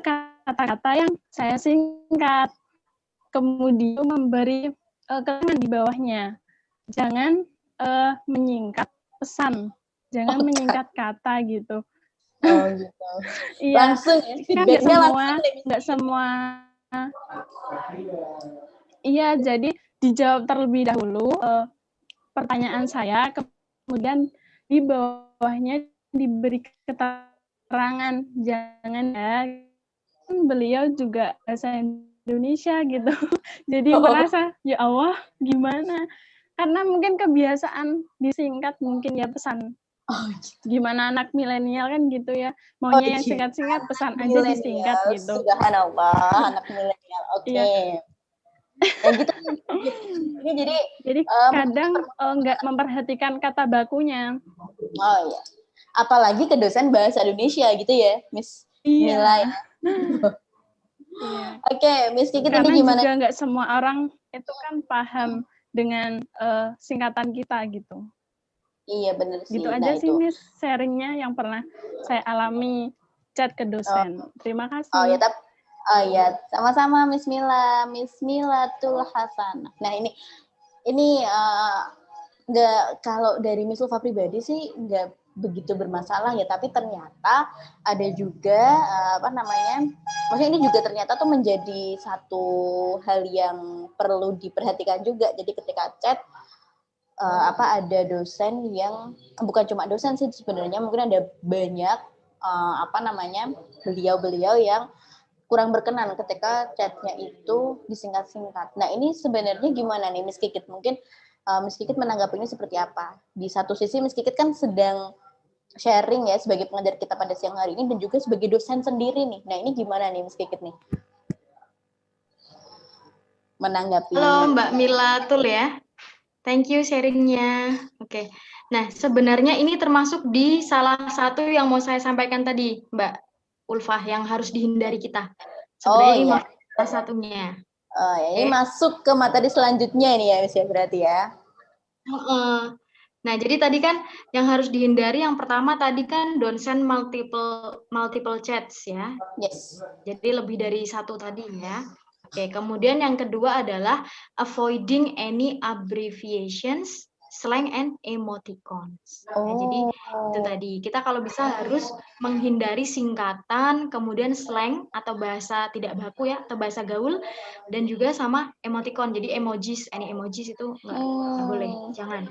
kata-kata yang saya singkat, kemudian memberi keterangan di bawahnya. Jangan menyingkat pesan, jangan menyingkat kata gitu. Oh gitu. Iya. Langsung ya, feedbacknya nggak semua. Iya, jadi dijawab terlebih dahulu pertanyaan saya, kemudian di bawahnya diberi keterangan. Jangan ya, beliau juga bahasa Indonesia gitu. Jadi merasa, ya Allah, gimana? Karena mungkin kebiasaan disingkat mungkin ya pesan. Gimana anak milenial kan gitu ya, maunya yang singkat-singkat, pesan aja disingkat gitu. Subhanallah, anak milenial. Oke. Iya. Dan gitu. Jadi kadang nggak memperhatikan kata bakunya. Oh iya. Apalagi ke dosen bahasa Indonesia gitu ya, Miss Mila ya. Oke, Miss Kiki tadi gimana? Karena juga nggak semua orang itu kan paham dengan singkatan kita gitu. Iya benar sih. Gitu aja sih Miss sharingnya yang pernah saya alami chat ke dosen. Terima kasih. Oh ya, sama-sama Miss Mila Hasanah. Nah ini nggak, kalau dari Miss Ulfa pribadi sih nggak begitu bermasalah ya, tapi ternyata ada juga maksudnya ini juga ternyata tuh menjadi satu hal yang perlu diperhatikan juga. Jadi ketika chat ada dosen yang bukan cuma dosen sih sebenarnya, mungkin ada banyak beliau-beliau yang kurang berkenan ketika chatnya itu disingkat-singkat. Nah ini sebenarnya gimana nih Miss Kikit? Mungkin Miss Kikit menanggapinya seperti apa? Di satu sisi Miss Kikit kan sedang sharing ya sebagai pengajar kita pada siang hari ini dan juga sebagai dosen sendiri nih. Nah ini gimana nih Miss Kikit nih? Menanggapi. Halo Mbak Mila Tul ya. Thank you sharingnya. Oke. Nah, sebenarnya ini termasuk di salah satu yang mau saya sampaikan tadi, Mbak Ulfah, yang harus dihindari kita. Sebenarnya ini salah satunya. Ini masuk ke materi selanjutnya ini ya, Miss ya, berarti ya. Nah, jadi tadi kan yang harus dihindari yang pertama tadi kan don't send multiple chats ya. Yes. Jadi lebih dari satu tadi ya. Oke, kemudian yang kedua adalah avoiding any abbreviations, slang and emoticons. Nah, jadi itu tadi. Kita kalau bisa harus menghindari singkatan, kemudian slang atau bahasa tidak baku ya, atau bahasa gaul, dan juga sama emoticon. Jadi emojis, any emojis itu nggak boleh, jangan.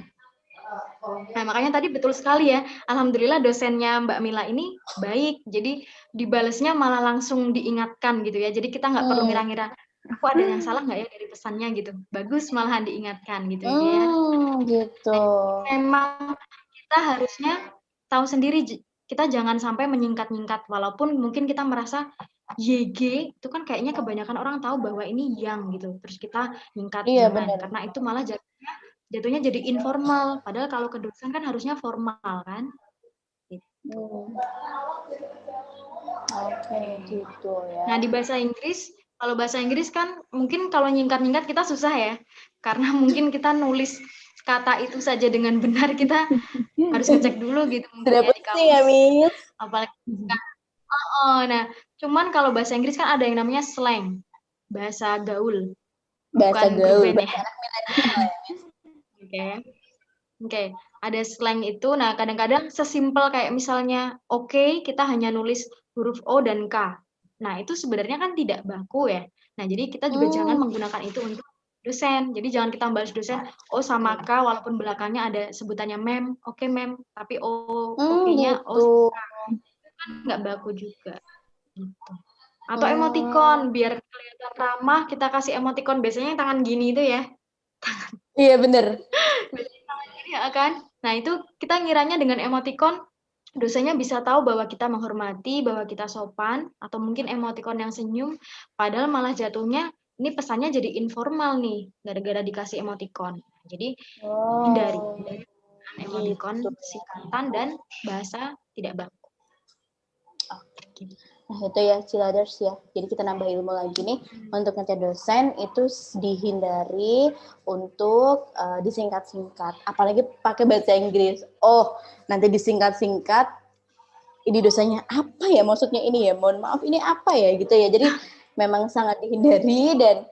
Nah, makanya tadi betul sekali ya. Alhamdulillah dosennya Mbak Mila ini baik. Jadi dibalesnya malah langsung diingatkan gitu ya. Jadi kita nggak perlu ngira-ngira, aku ada yang salah nggak ya dari pesannya gitu. Bagus malahan diingatkan gitu ya. Gitu. Nah, memang kita harusnya tahu sendiri, kita jangan sampai menyingkat-nyingkat. Walaupun mungkin kita merasa YG itu kan kayaknya kebanyakan orang tahu bahwa ini yang gitu. Terus kita nyingkat jangan. Karena itu malah jatuhnya jadi informal. Padahal kalau ke dosen kan harusnya formal kan. Gitu. Oke, gitu ya. Nah, di bahasa Inggris, kalau bahasa Inggris kan mungkin kalau nyingkat-nyingkat kita susah ya. Karena mungkin kita nulis kata itu saja dengan benar, kita harus ngecek dulu gitu. Sudah pusing ya, Miss. Apalagi nah, cuman kalau bahasa Inggris kan ada yang namanya slang. Bahasa gaul. Bahasa bukan gaul, gruben, bahasa anak milenial ya, Miss. Oke, ada slang itu. Nah, kadang-kadang sesimpel kayak misalnya oke, kita hanya nulis huruf O dan K. Nah, itu sebenarnya kan tidak baku ya. Nah, jadi kita juga jangan menggunakan itu untuk dosen. Jadi jangan kita balas dosen O sama K walaupun belakangnya ada sebutannya mem, oke mem, tapi oke-nya O sama K. Itu kan nggak baku juga. Gitu. Atau emoticon, biar kelihatan ramah, kita kasih emoticon. Biasanya yang tangan gini itu ya. Iya, bener. Ya kan? Nah, itu kita ngiranya dengan emoticon dosennya bisa tahu bahwa kita menghormati, bahwa kita sopan, atau mungkin emoticon yang senyum, padahal malah jatuhnya ini pesannya jadi informal nih, gara-gara dikasih emoticon. Jadi hindari emoticon, singkatan, dan bahasa tidak baku. Nah itu ya Ciladers ya, jadi kita nambah ilmu lagi nih untuk ngechat dosen itu dihindari untuk disingkat-singkat, apalagi pakai bahasa Inggris. Oh nanti disingkat-singkat, ini dosennya apa ya maksudnya ini ya, mohon maaf ini apa ya gitu ya. Jadi memang sangat dihindari dan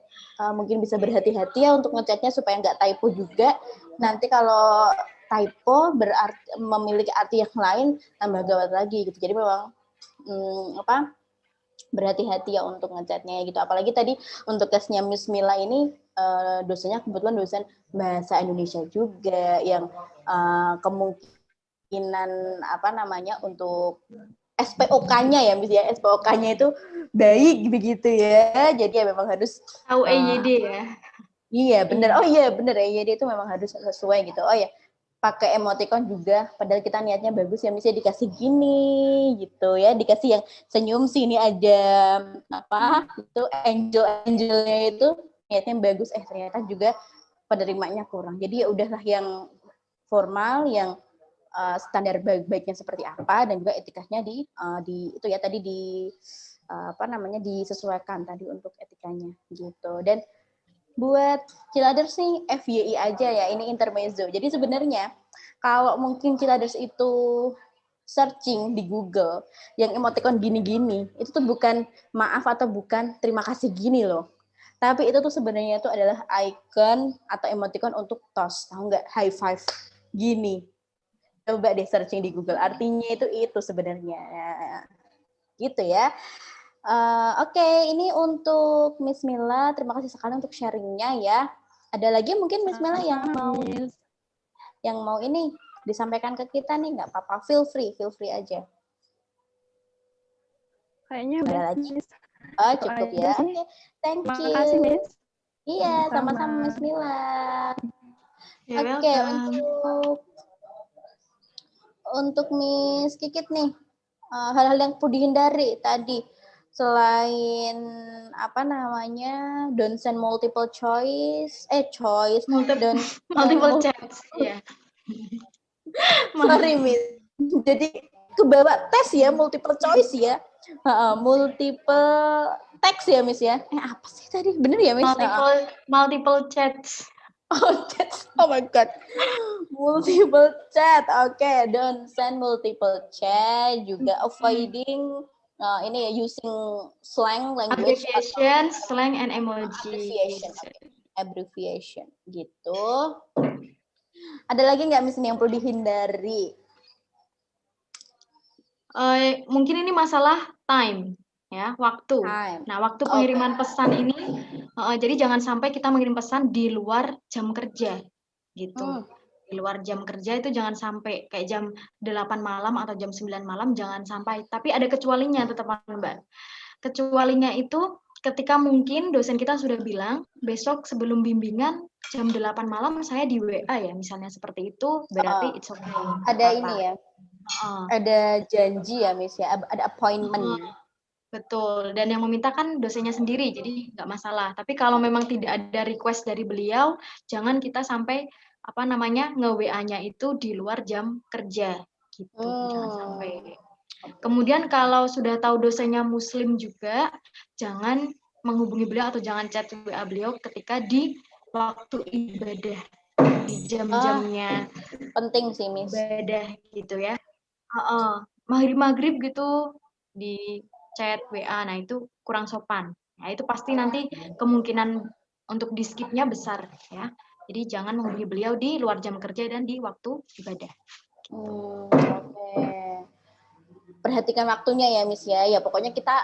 mungkin bisa berhati-hati ya untuk ngechatnya supaya nggak typo juga. Nanti kalau typo berarti memiliki arti yang lain, tambah gawat lagi gitu. Jadi memang berhati-hati ya untuk ngechatnya gitu. Apalagi tadi untuk tesnya Miss Mila ini dosennya kebetulan dosen bahasa Indonesia juga yang kemungkinan untuk SPOK-nya ya Miss ya, SPOK-nya itu baik begitu ya. Jadi ya memang harus tahu EYD ya. Iya benar. Oh iya benar, EYD itu memang harus sesuai gitu. Oh ya, pakai emoticon juga, padahal kita niatnya bagus ya, misalnya dikasih gini gitu ya, dikasih yang senyum sini ada itu angelnya itu niatnya bagus, ternyata juga penerimanya kurang. Jadi ya udahlah yang formal, yang standar baiknya seperti apa, dan juga etikanya itu ya tadi disesuaikan tadi untuk etikanya gitu. Dan buat Ciladers sih FYI aja ya, ini intermezzo. Jadi sebenarnya kalau mungkin Ciladers itu searching di Google yang emoticon gini-gini, itu tuh bukan maaf atau bukan terima kasih gini loh. Tapi itu tuh sebenarnya itu adalah icon atau emoticon untuk toast, tahu nggak? High five gini. Coba deh searching di Google, artinya itu sebenarnya. Gitu ya. Oke, ini untuk Miss Mila, terima kasih sekali untuk sharingnya ya. Ada lagi mungkin Miss Mila yang mau ini disampaikan ke kita nih, nggak apa-apa, feel free aja. Kayaknya ada udah, lagi. Miss. Oh, cukup ya. Oke, thank you. Terima kasih, Miss. Iya, sama-sama Miss Mila. Oke, untuk Miss Kikit nih, hal-hal yang perlu dihindari tadi selain apa namanya, don't send multiple choice, multiple chats, ya. Sorry Miss, jadi kebawa tes ya, multiple choice ya, multiple text ya Miss ya. Apa sih tadi? Bener ya Miss? Multiple chats. Oh my god, multiple chat. Oke, don't send multiple chat. Juga avoiding ini ya, using slang language, abbreviation, slang and emoji. Abbreviation gitu. Ada lagi nggak Miss yang perlu dihindari? Mungkin ini masalah time, ya, waktu. Nah, waktu pengiriman pesan ini, jadi jangan sampai kita mengirim pesan di luar jam kerja, gitu. Di luar jam kerja itu jangan sampai kayak jam 8 malam atau jam 9 malam, jangan sampai. Tapi ada kecualinya tetap, Mbak. Kecualinya itu ketika mungkin dosen kita sudah bilang, besok sebelum bimbingan jam 8 malam saya di WA ya, misalnya seperti itu, berarti it's okay. Ada ini ya, ada janji ya Miss ya, ada appointment. Betul, dan yang meminta kan dosennya sendiri, jadi nggak masalah. Tapi kalau memang tidak ada request dari beliau, jangan kita sampai nge-WA-nya itu di luar jam kerja, gitu. Jangan sampai. Kemudian kalau sudah tahu dosennya Muslim juga, jangan menghubungi beliau atau jangan chat WA beliau ketika di waktu ibadah, di jam-jamnya. Penting sih Miss. Ibadah gitu ya. Maghrib gitu di chat WA, nah itu kurang sopan. Nah itu pasti nanti kemungkinan untuk di skipnya besar ya. Jadi jangan menghubungi beliau di luar jam kerja dan di waktu ibadah. Oke. Perhatikan waktunya ya Miss ya. Ya pokoknya kita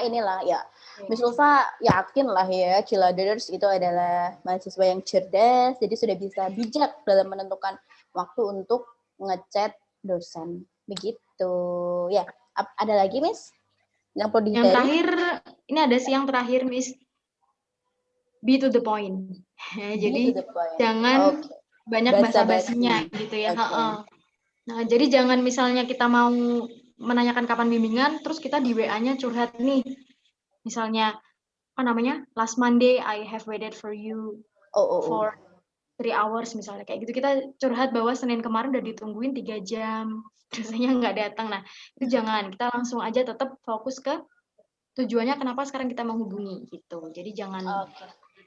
inilah ya. Miss Ulfa yakin lah ya, Ciladers itu adalah mahasiswa yang cerdas, jadi sudah bisa bijak dalam menentukan waktu untuk ngechat dosen. Begitu. Ya, ada lagi Miss? Yang perlu dihindari? Yang terakhir, ini ada sih yang terakhir Miss. Be to the point. Jadi jangan banyak basa-basinya gitu ya. Nah, jadi jangan misalnya kita mau menanyakan kapan bimbingan, terus kita di WA-nya curhat nih. Misalnya, last Monday I have waited for you for 3 hours misalnya. Kayak gitu, kita curhat bahwa Senin kemarin udah ditungguin 3 jam, dosennya nggak datang. Nah, itu jangan. Kita langsung aja tetap fokus ke tujuannya kenapa sekarang kita menghubungi gitu. Jadi jangan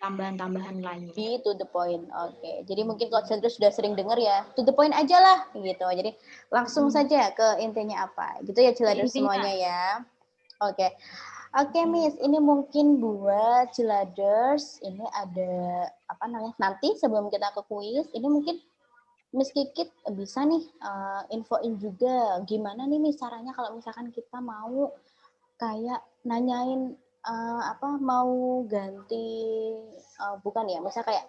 tambahan-tambahan lain. Be to the point. Oke. Jadi mungkin kalau Ciladers sudah sering dengar ya, to the point aja lah gitu. Jadi langsung saja ke intinya apa. Gitu ya Ciladers semuanya ya. Oke. Oke Miss, ini mungkin buat Ciladers, ini ada nanti sebelum kita ke kuis, ini mungkin Miss Kikit bisa nih infoin juga gimana nih Miss caranya kalau misalkan kita mau kayak nanyain mau ganti bukan ya, misalnya kayak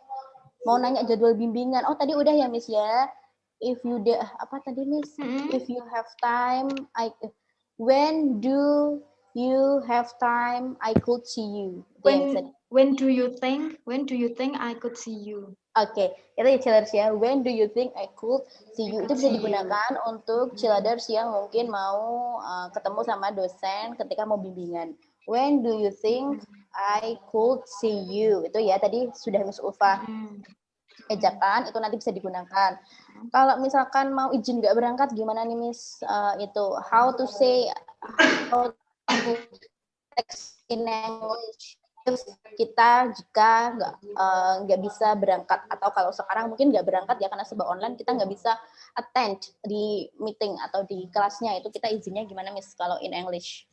mau nanya jadwal bimbingan. Oh tadi udah ya Miss ya. If you Miss? If you have time, when do you have time, I could see you. When do you think I could see you? Oke, itu ya Ciladers ya. When do you think I could see you? Itu bisa digunakan untuk Ciladers yang mungkin mau ketemu sama dosen ketika mau bimbingan. When do you think I could see you? Itu ya tadi sudah Miss Ulfa ejakan, itu nanti bisa digunakan. Kalau misalkan mau izin nggak berangkat, gimana nih Miss? Itu how to say, how to text in English kita jika nggak bisa berangkat, atau kalau sekarang mungkin nggak berangkat ya karena serba online, kita nggak bisa attend di meeting atau di kelasnya, itu kita izinnya gimana Miss kalau in English?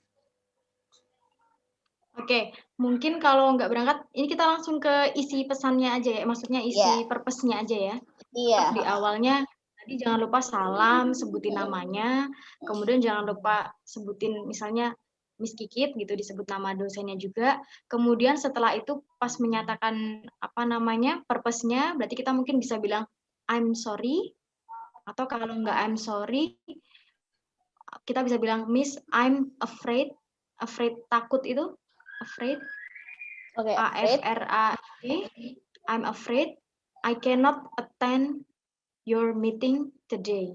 Oke, mungkin kalau nggak berangkat, ini kita langsung ke isi pesannya aja ya, maksudnya isi purpose-nya aja ya. Iya. Di awalnya tadi jangan lupa salam, sebutin namanya, kemudian jangan lupa sebutin misalnya Miss Kikit gitu, disebut nama dosennya juga. Kemudian setelah itu pas menyatakan apa namanya purpose-nya, berarti kita mungkin bisa bilang I'm sorry, atau kalau nggak I'm sorry, kita bisa bilang Miss I'm afraid. Afraid takut itu afraid. Oke, afraid. AFRAD. I'm afraid I cannot attend your meeting today.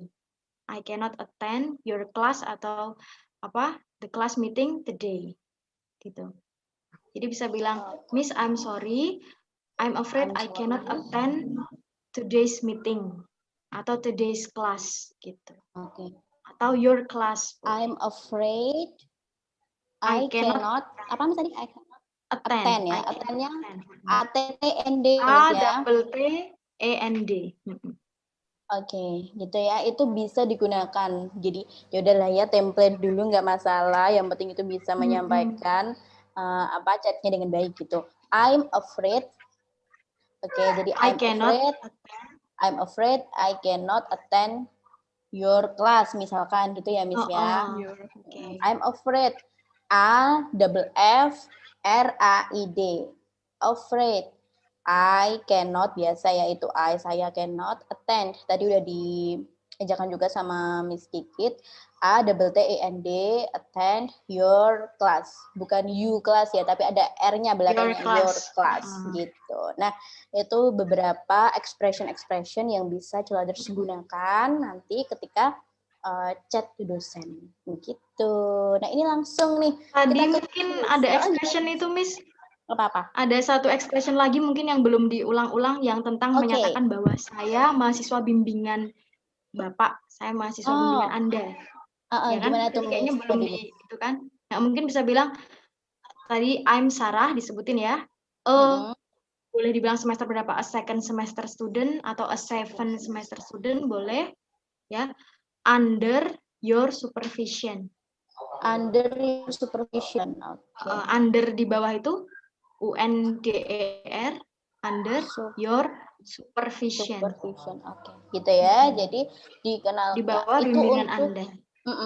I cannot attend your class atau apa the class meeting today. Gitu. Jadi bisa bilang, Miss, I'm sorry, I'm afraid I cannot attend today's meeting atau today's class gitu. Oke. Atau your class. I'm afraid I cannot apa Miss tadi? I cannot attend ya. Attend-nya ATTND ya. ATTEND. Oke, gitu ya. Itu bisa digunakan. Jadi ya udahlah ya, template dulu nggak masalah. Yang penting itu bisa menyampaikan apa chatnya dengan baik gitu. I'm afraid. Oke, jadi I'm afraid I cannot attend your class misalkan gitu ya Miss ya. Okay. I'm afraid. AFFRAID. Afraid. I cannot, biasa ya itu saya cannot attend. Tadi udah diajarkan juga sama Miss Kikit. ATTEND, attend your class. Bukan you class ya, tapi ada R-nya belakangnya, your class gitu. Nah, itu beberapa expression yang bisa Celaders gunakan nanti ketika chat to dosen gitu. Nah, ini langsung nih. Tadi mungkin ada expression itu Miss. Apa-apa? Ada satu expression lagi mungkin yang belum diulang-ulang yang tentang menyatakan bahwa saya mahasiswa bimbingan Bapak, saya mahasiswa bimbingan Anda. Ya kan? Gimana tuh kayaknya belum di itu kan. Nah, mungkin bisa bilang tadi I'm Sarah disebutin ya. Boleh dibilang semester berapa? A second semester student atau a seven semester student boleh ya. Under your supervision. Under your supervision. Under di bawah itu UNDER, under your supervision. Oke. Gitu ya. Jadi dikenal di bawah itu bimbingan untuk Anda.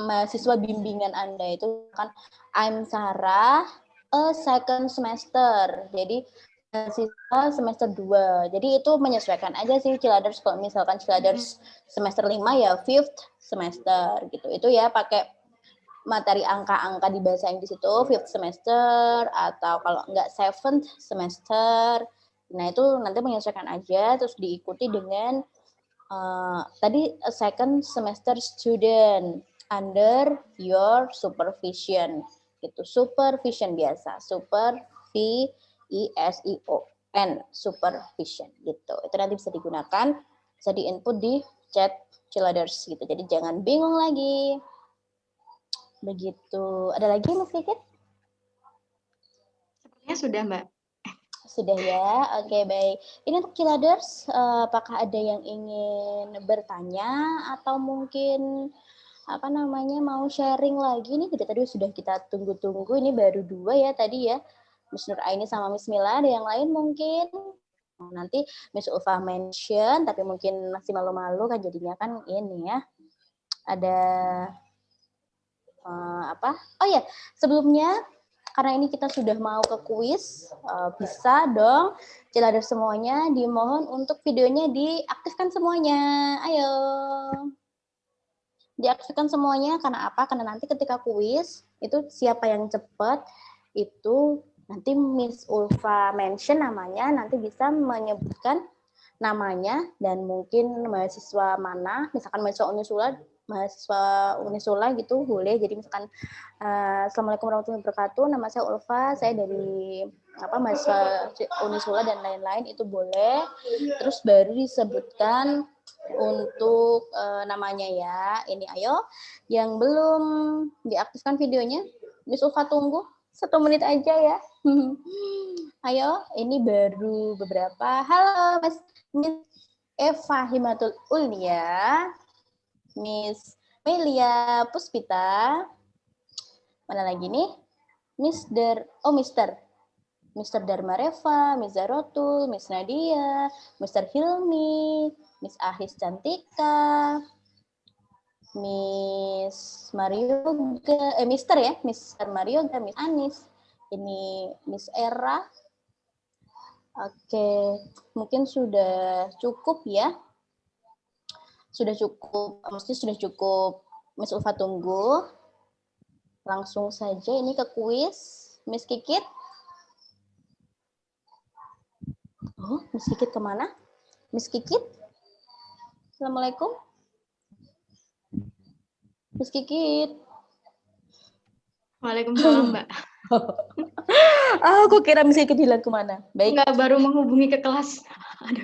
Mahasiswa bimbingan Anda itu kan I'm Sarah, a second semester. Jadi mahasiswa semester 2. Jadi itu menyesuaikan aja sih Celaders, kalau misalkan Celaders semester 5 ya fifth semester gitu. Itu ya pakai materi angka-angka di bahasa Inggris itu fifth semester atau kalau enggak seventh semester. Nah, itu nanti menyesuaikan aja terus diikuti dengan tadi second semester student under your supervision gitu. Supervision biasa. SUPERVISION supervision gitu. Itu nanti bisa digunakan, bisa diinput di chat Celaders gitu. Jadi jangan bingung lagi. Begitu. Ada lagi Mas Kikit? Sepertinya sudah, Mbak. Sudah ya. Oke, baik. Ini untuk Celaders, apakah ada yang ingin bertanya atau mungkin mau sharing lagi nih? Tadi sudah kita tunggu-tunggu, ini baru 2 ya tadi ya. Miss Nur Aini sama Miss Mila, ada yang lain mungkin? Nanti Miss Ulfa mention, tapi mungkin masih malu-malu kan jadinya kan ini ya. Ada Oh ya, sebelumnya karena ini kita sudah mau ke kuis, bisa dong Celaders semuanya dimohon untuk videonya diaktifkan semuanya. Ayo. Diaktifkan semuanya karena apa? Karena nanti ketika kuis itu siapa yang cepat itu nanti Miss Ulfa mention namanya, nanti bisa menyebutkan namanya dan mungkin mahasiswa mana, misalkan mahasiswa Unisula gitu boleh. Jadi misalkan Assalamualaikum warahmatullahi wabarakatuh, nama saya Ulfa, saya dari mahasiswa Unisula dan lain-lain, itu boleh. Terus baru disebutkan untuk namanya ya. Ini ayo yang belum diaktifkan videonya Miss Ulfa tunggu 1 menit aja ya. Ayo, ini baru beberapa. Halo, Miss Eva Himatul Ulia, Miss Melia Puspita, mana lagi nih? Mister Dharma Reva, Miss Zarotul, Miss Nadia, Mr. Hilmi, Miss Ahis Cantika, Miss Marioga, Mister ya, Mister Marioga, Miss Anis, ini Miss Era. Oke, mungkin sudah cukup ya. Sudah cukup, mesti sudah cukup. Miss Ulfa tunggu. Langsung saja ini ke kuis. Miss Kikit. Oh, Miss Kikit kemana? Miss Kikit? Assalamualaikum. Miss Kikit. Waalaikumsalam, Mbak. Aku kira Miss Kikit hilang kemana. Baik. Enggak, baru menghubungi ke kelas.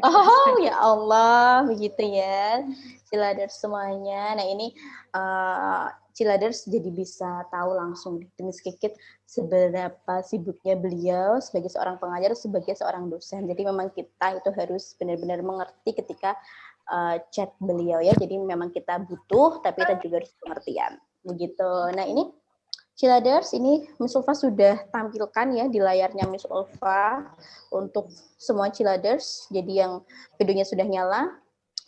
Oh, ya Allah, begitu ya. Ciladers semuanya. Nah, ini Ciladers jadi bisa tahu langsung di Miss Kikit seberapa sibuknya beliau sebagai seorang pengajar, sebagai seorang dosen. Jadi memang kita itu harus benar-benar mengerti ketika chat beliau ya. Jadi memang kita butuh, tapi kita juga harus pengertian. Begitu. Nah, ini Ciladers, ini Miss Ulfa sudah tampilkan ya di layarnya Miss Ulfa untuk semua Ciladers. Jadi yang videonya sudah nyala.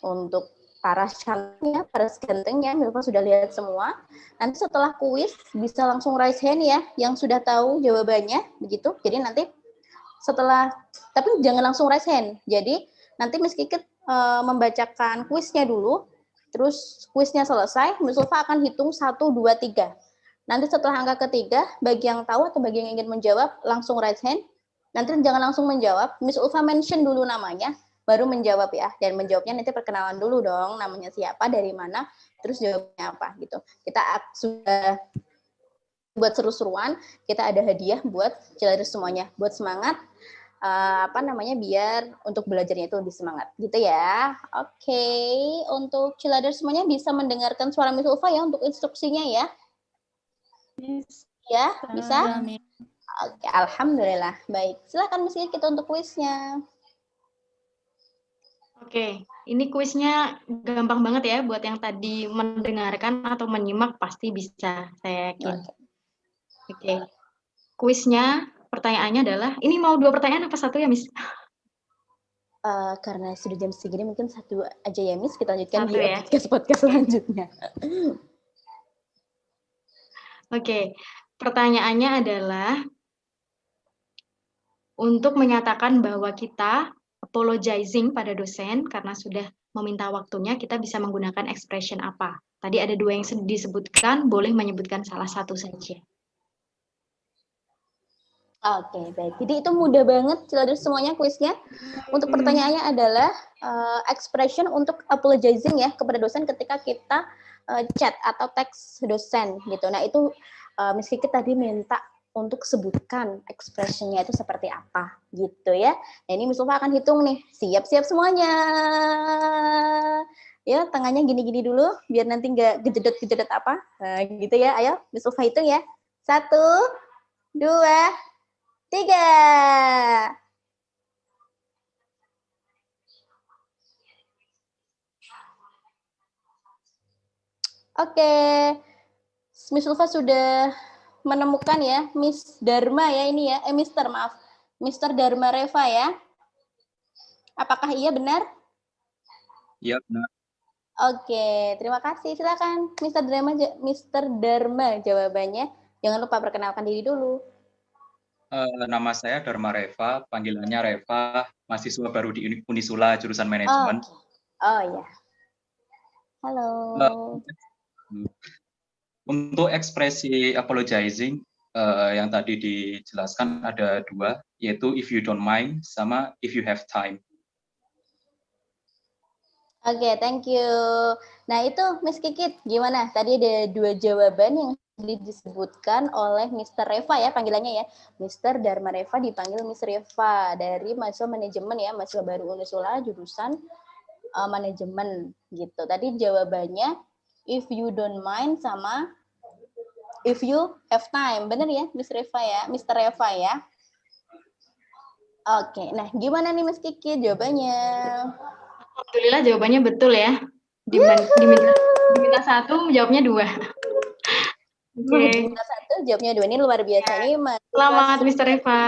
Untuk para cantiknya, para gantengnya, Miss Ulfa sudah lihat semua. Nanti setelah kuis bisa langsung raise hand ya, yang sudah tahu jawabannya, begitu. Jadi nanti setelah, tapi jangan langsung raise hand. Jadi nanti Miss Kikit membacakan kuisnya dulu, terus kuisnya selesai, Miss Ulfa akan hitung 1, 2, 3. Nanti setelah angka ketiga, bagi yang tahu atau bagi yang ingin menjawab, langsung raise hand. Nanti jangan langsung menjawab, Miss Ulfa mention dulu namanya, baru menjawab ya. Dan menjawabnya nanti perkenalan dulu dong, namanya siapa, dari mana, terus jawabnya apa gitu. Kita sudah buat seru-seruan, kita ada hadiah buat Ciladers semuanya, buat semangat, biar untuk belajarnya itu lebih semangat gitu ya. Oke, untuk Ciladers semuanya bisa mendengarkan suara Miss Ulfa ya untuk instruksinya ya. Ya, bisa? Oke, alhamdulillah. Baik, silakan Miss Kikit untuk kuisnya. Oke, ini kuisnya gampang banget ya buat yang tadi mendengarkan atau menyimak pasti bisa, saya yakin. Oke. Kuisnya pertanyaannya adalah, ini mau 2 pertanyaan apa 1 ya, Miss? Karena sudah jam segini mungkin 1 aja ya, Miss. Kita lanjutkan 1 di ya? podcast selanjutnya. Oke, pertanyaannya adalah untuk menyatakan bahwa kita apologizing pada dosen karena sudah meminta waktunya, kita bisa menggunakan expression apa? Tadi ada 2 yang disebutkan, boleh menyebutkan salah satu saja. Oke, baik. Jadi itu mudah banget, Ciladers semuanya kuisnya. Untuk pertanyaannya adalah expression untuk apologizing ya kepada dosen ketika kita chat atau teks dosen gitu. Nah, itu Miss Kikit tadi minta untuk sebutkan expression-nya itu seperti apa gitu ya. Nah, ini Miss Ulfa akan hitung nih. Siap-siap semuanya. Ya, tangannya gini-gini dulu biar nanti nggak gejedot-gejedot apa. Nah, gitu ya. Ayo, Miss Ulfa hitung ya. 1, 2, 3. Oke. Miss Ulfa sudah menemukan ya, Miss Dharma ya ini ya, Mister Dharma Reva ya. Apakah iya benar? Iya, benar. Oke, terima kasih. Silakan Mister Dharma jawabannya. Jangan lupa perkenalkan diri dulu. Nama saya Dharma Reva, panggilannya Reva, mahasiswa baru di Unisula jurusan manajemen. Oh ya. Halo. Untuk ekspresi apologizing yang tadi dijelaskan ada 2, yaitu if you don't mind sama if you have time. Oke, thank you. Nah, itu Miss Kikit, gimana? Tadi ada 2 jawaban yang disebutkan oleh Mr. Reva ya, panggilannya ya. Mr. Dharma Reva dipanggil Miss Reva dari mahasiswa manajemen ya, mahasiswa baru Unisula jurusan manajemen gitu. Tadi jawabannya if you don't mind sama if you have time. Bener ya, Miss Reva ya, Mr. Reva ya. Oke, nah gimana nih Miss Kiki jawabannya? Alhamdulillah jawabannya betul ya. Diminta 1, jawabnya 2. Oke. Diminta 1, jawabnya 2. Ini luar biasa Ya. nih. Selamat, Mr. Reva.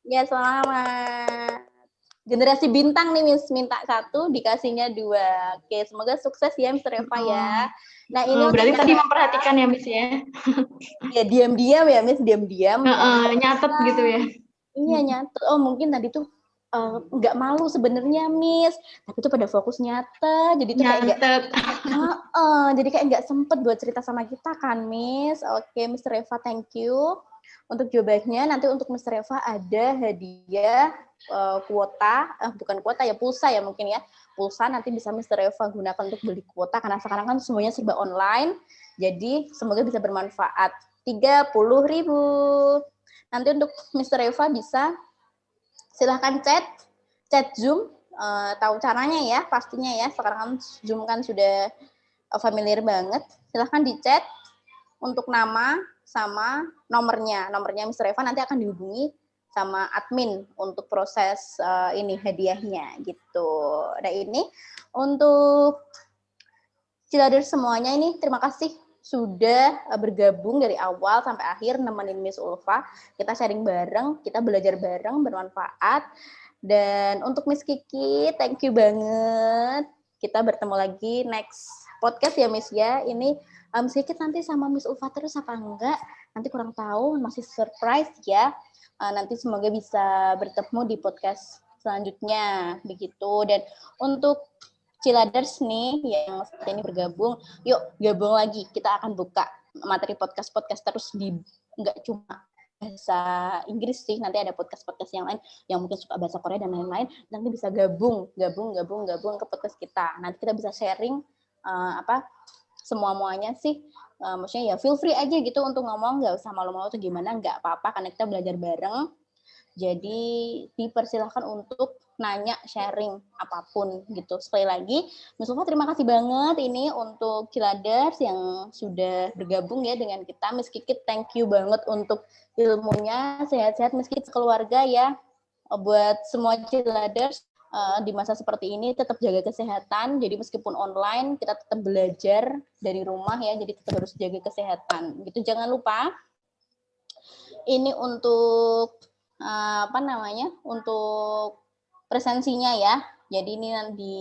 Ya, selamat. Generasi bintang nih, Miss. Minta 1, dikasihnya 2. Oke, semoga sukses ya, Mr. Reva ya. Nah, ini berarti tadi memperhatikan ya, Miss ya? Ya, diam-diam ya, Miss. Diam-diam. Nyatet gitu ya? Iya, nyatet. Oh, mungkin tadi tuh nggak malu sebenarnya, Miss, tapi tuh pada fokus nyatet, jadi tuh kayak jadi kayak nggak sempet buat cerita sama kita kan, Miss. Oke, Mr. Reva, thank you untuk jawabannya. Nanti untuk Mr. Reva ada hadiah kuota, bukan kuota ya, pulsa ya mungkin ya, pulsa nanti bisa Mr. Reva gunakan untuk beli kuota karena sekarang kan semuanya serba online, jadi semoga bisa bermanfaat. 30.000. Nanti untuk Mr. Reva bisa silahkan chat Zoom, tahu caranya ya pastinya ya, sekarang kan Zoom kan sudah familiar banget. Silahkan di chat untuk nama sama nomornya Mr. Reva nanti akan dihubungi sama admin untuk proses ini hadiahnya gitu. Nah ini untuk Ciladers semuanya ini terima kasih sudah bergabung dari awal sampai akhir nemenin Miss Ulfa. Kita sharing bareng, kita belajar bareng, bermanfaat. Dan untuk Miss Kiki, thank you banget. Kita bertemu lagi next podcast ya Miss ya. Ini Miss Kiki nanti sama Miss Ulfa terus apa enggak? Nanti kurang tahu, masih surprise ya. Nanti semoga bisa bertemu di podcast selanjutnya begitu. Dan untuk Ciladers nih yang saat ini bergabung, yuk gabung lagi. Kita akan buka materi podcast terus di nggak cuma bahasa Inggris sih, nanti ada podcast yang lain yang mungkin suka bahasa Korea dan lain-lain. Nanti bisa gabung ke podcast kita. Nanti kita bisa sharing semua-muanya sih. Maksudnya ya feel free aja gitu untuk ngomong, nggak usah malu-malu atau gimana, nggak apa-apa karena kita belajar bareng. Jadi dipersilahkan untuk nanya, sharing apapun gitu. Sekali lagi, Miss Ulfa terima kasih banget ini untuk Ciladers yang sudah bergabung ya dengan kita. Miss Kiki thank you banget untuk ilmunya. Sehat-sehat Miss Kiki keluarga ya. Buat semua Ciladers di masa seperti ini tetap jaga kesehatan. Jadi meskipun online kita tetap belajar dari rumah ya. Jadi tetap harus jaga kesehatan. Gitu jangan lupa. Ini untuk untuk presensinya ya. Jadi ini di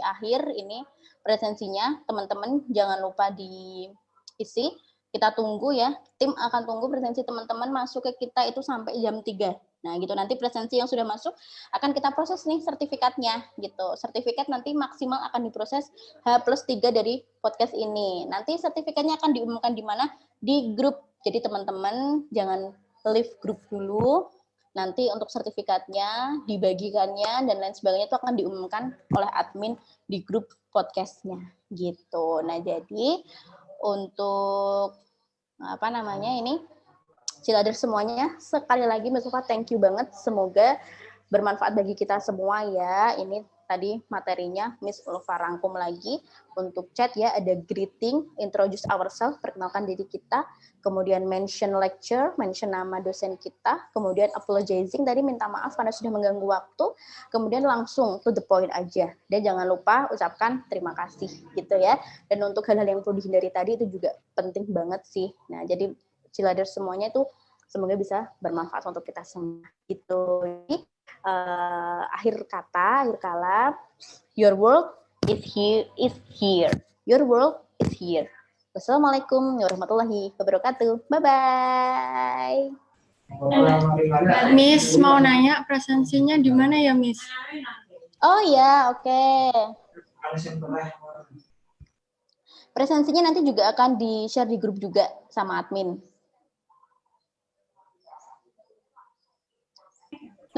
akhir ini presensinya, teman-teman jangan lupa diisi. Kita tunggu ya, tim akan tunggu presensi teman-teman masuk ke kita itu sampai jam 3. Nah gitu, nanti presensi yang sudah masuk akan kita proses nih sertifikatnya gitu. Sertifikat nanti maksimal akan diproses H+3 dari podcast ini. Nanti sertifikatnya akan diumumkan di mana? Di grup. Jadi teman-teman jangan leave grup dulu. Nanti untuk sertifikatnya, dibagikannya, dan lain sebagainya itu akan diumumkan oleh admin di grup podcastnya gitu. Nah jadi untuk ini Ciladers semuanya sekali lagi Miss Ulfa thank you banget. Semoga bermanfaat bagi kita semua ya. Ini tadi materinya Miss Ulfa rangkum lagi untuk chat ya, ada greeting, introduce ourselves, perkenalkan diri kita, kemudian mention lecture, mention nama dosen kita, kemudian apologizing, tadi minta maaf karena sudah mengganggu waktu, kemudian langsung to the point aja, dan jangan lupa ucapkan terima kasih gitu ya. Dan untuk hal-hal yang perlu dihindari tadi itu juga penting banget sih. Nah jadi Ciladers semuanya itu semoga bisa bermanfaat untuk kita semua gitu. Jadi, akhir kala, your world is here. Your world is here. Wassalamualaikum warahmatullahi wabarakatuh. Bye-bye. Miss mau nanya presensinya di mana ya, Miss? Oh ya, oke. Presensinya nanti juga akan di-share di grup juga sama admin.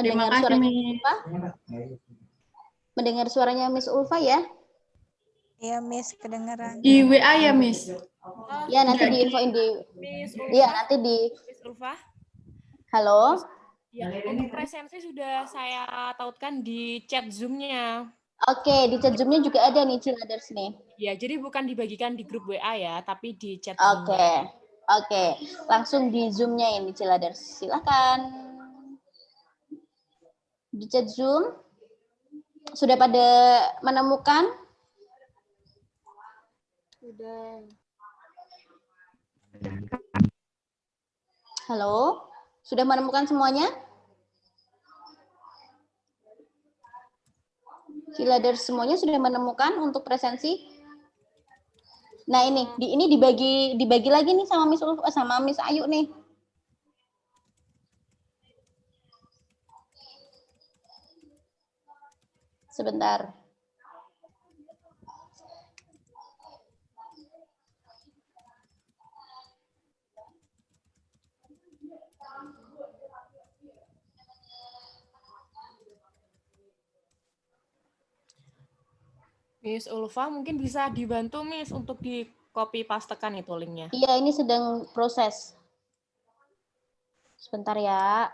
Mendengar suaranya Miss Ulfa? Mendengar suaranya Miss Ulfa ya? Iya, Miss, kedengeran. Di WA ya, Miss? Ya, nanti diinfoin di... Iya, nanti di... Miss Ulfa? Halo? Ya, untuk presensi sudah saya tautkan di chat Zoom-nya. Oke, di chat Zoom-nya juga ada nih, Ciladers nih. Ya, jadi bukan dibagikan di grup WA ya, tapi di chat Zoom. Oke. Oke, langsung di Zoom-nya ini Ciladers. Silakan. Di chat Zoom sudah pada menemukan? Sudah. Halo, sudah menemukan semuanya? Ciladers semuanya sudah menemukan untuk presensi? Nah ini dibagi lagi nih sama Miss Ayu nih. Sebentar. Miss Ulfa mungkin bisa dibantu Miss untuk di copy pastekan itu linknya. Iya, ini sedang proses. Sebentar ya.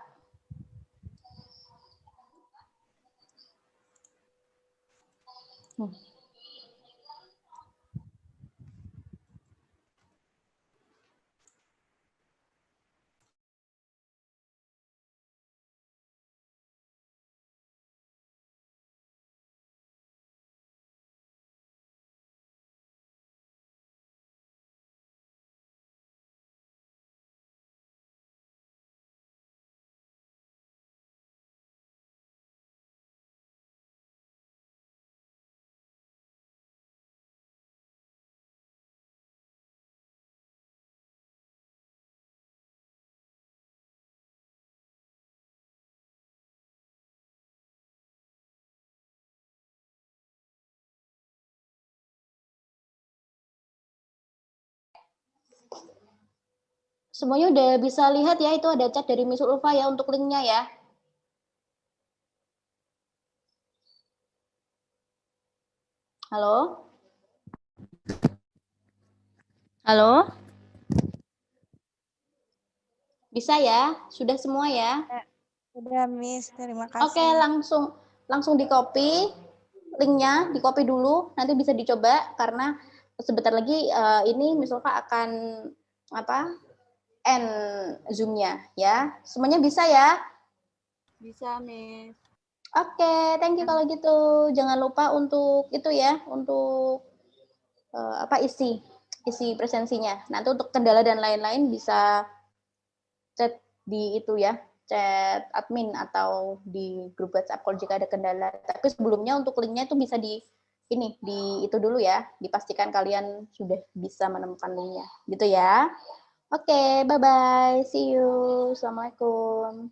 Semuanya udah bisa lihat ya, itu ada chat dari Miss Ulfa ya untuk linknya ya. Halo? Halo? Bisa ya? Sudah semua ya? Sudah, Miss. Terima kasih. Oke, langsung di copy linknya, di copy dulu, nanti bisa dicoba karena sebentar lagi ini Miss Ulfa akan end Zoom-nya ya. Semuanya bisa ya? Bisa, Miss. Oke, thank you kalau gitu. Jangan lupa untuk itu ya, untuk isi presensinya. Nanti untuk kendala dan lain-lain bisa chat di itu ya, chat admin atau di grup WhatsApp kalau jika ada kendala. Tapi sebelumnya untuk linknya itu bisa di itu dulu ya, dipastikan kalian sudah bisa menemukan linknya, gitu ya. Oke, bye-bye, see you, assalamualaikum.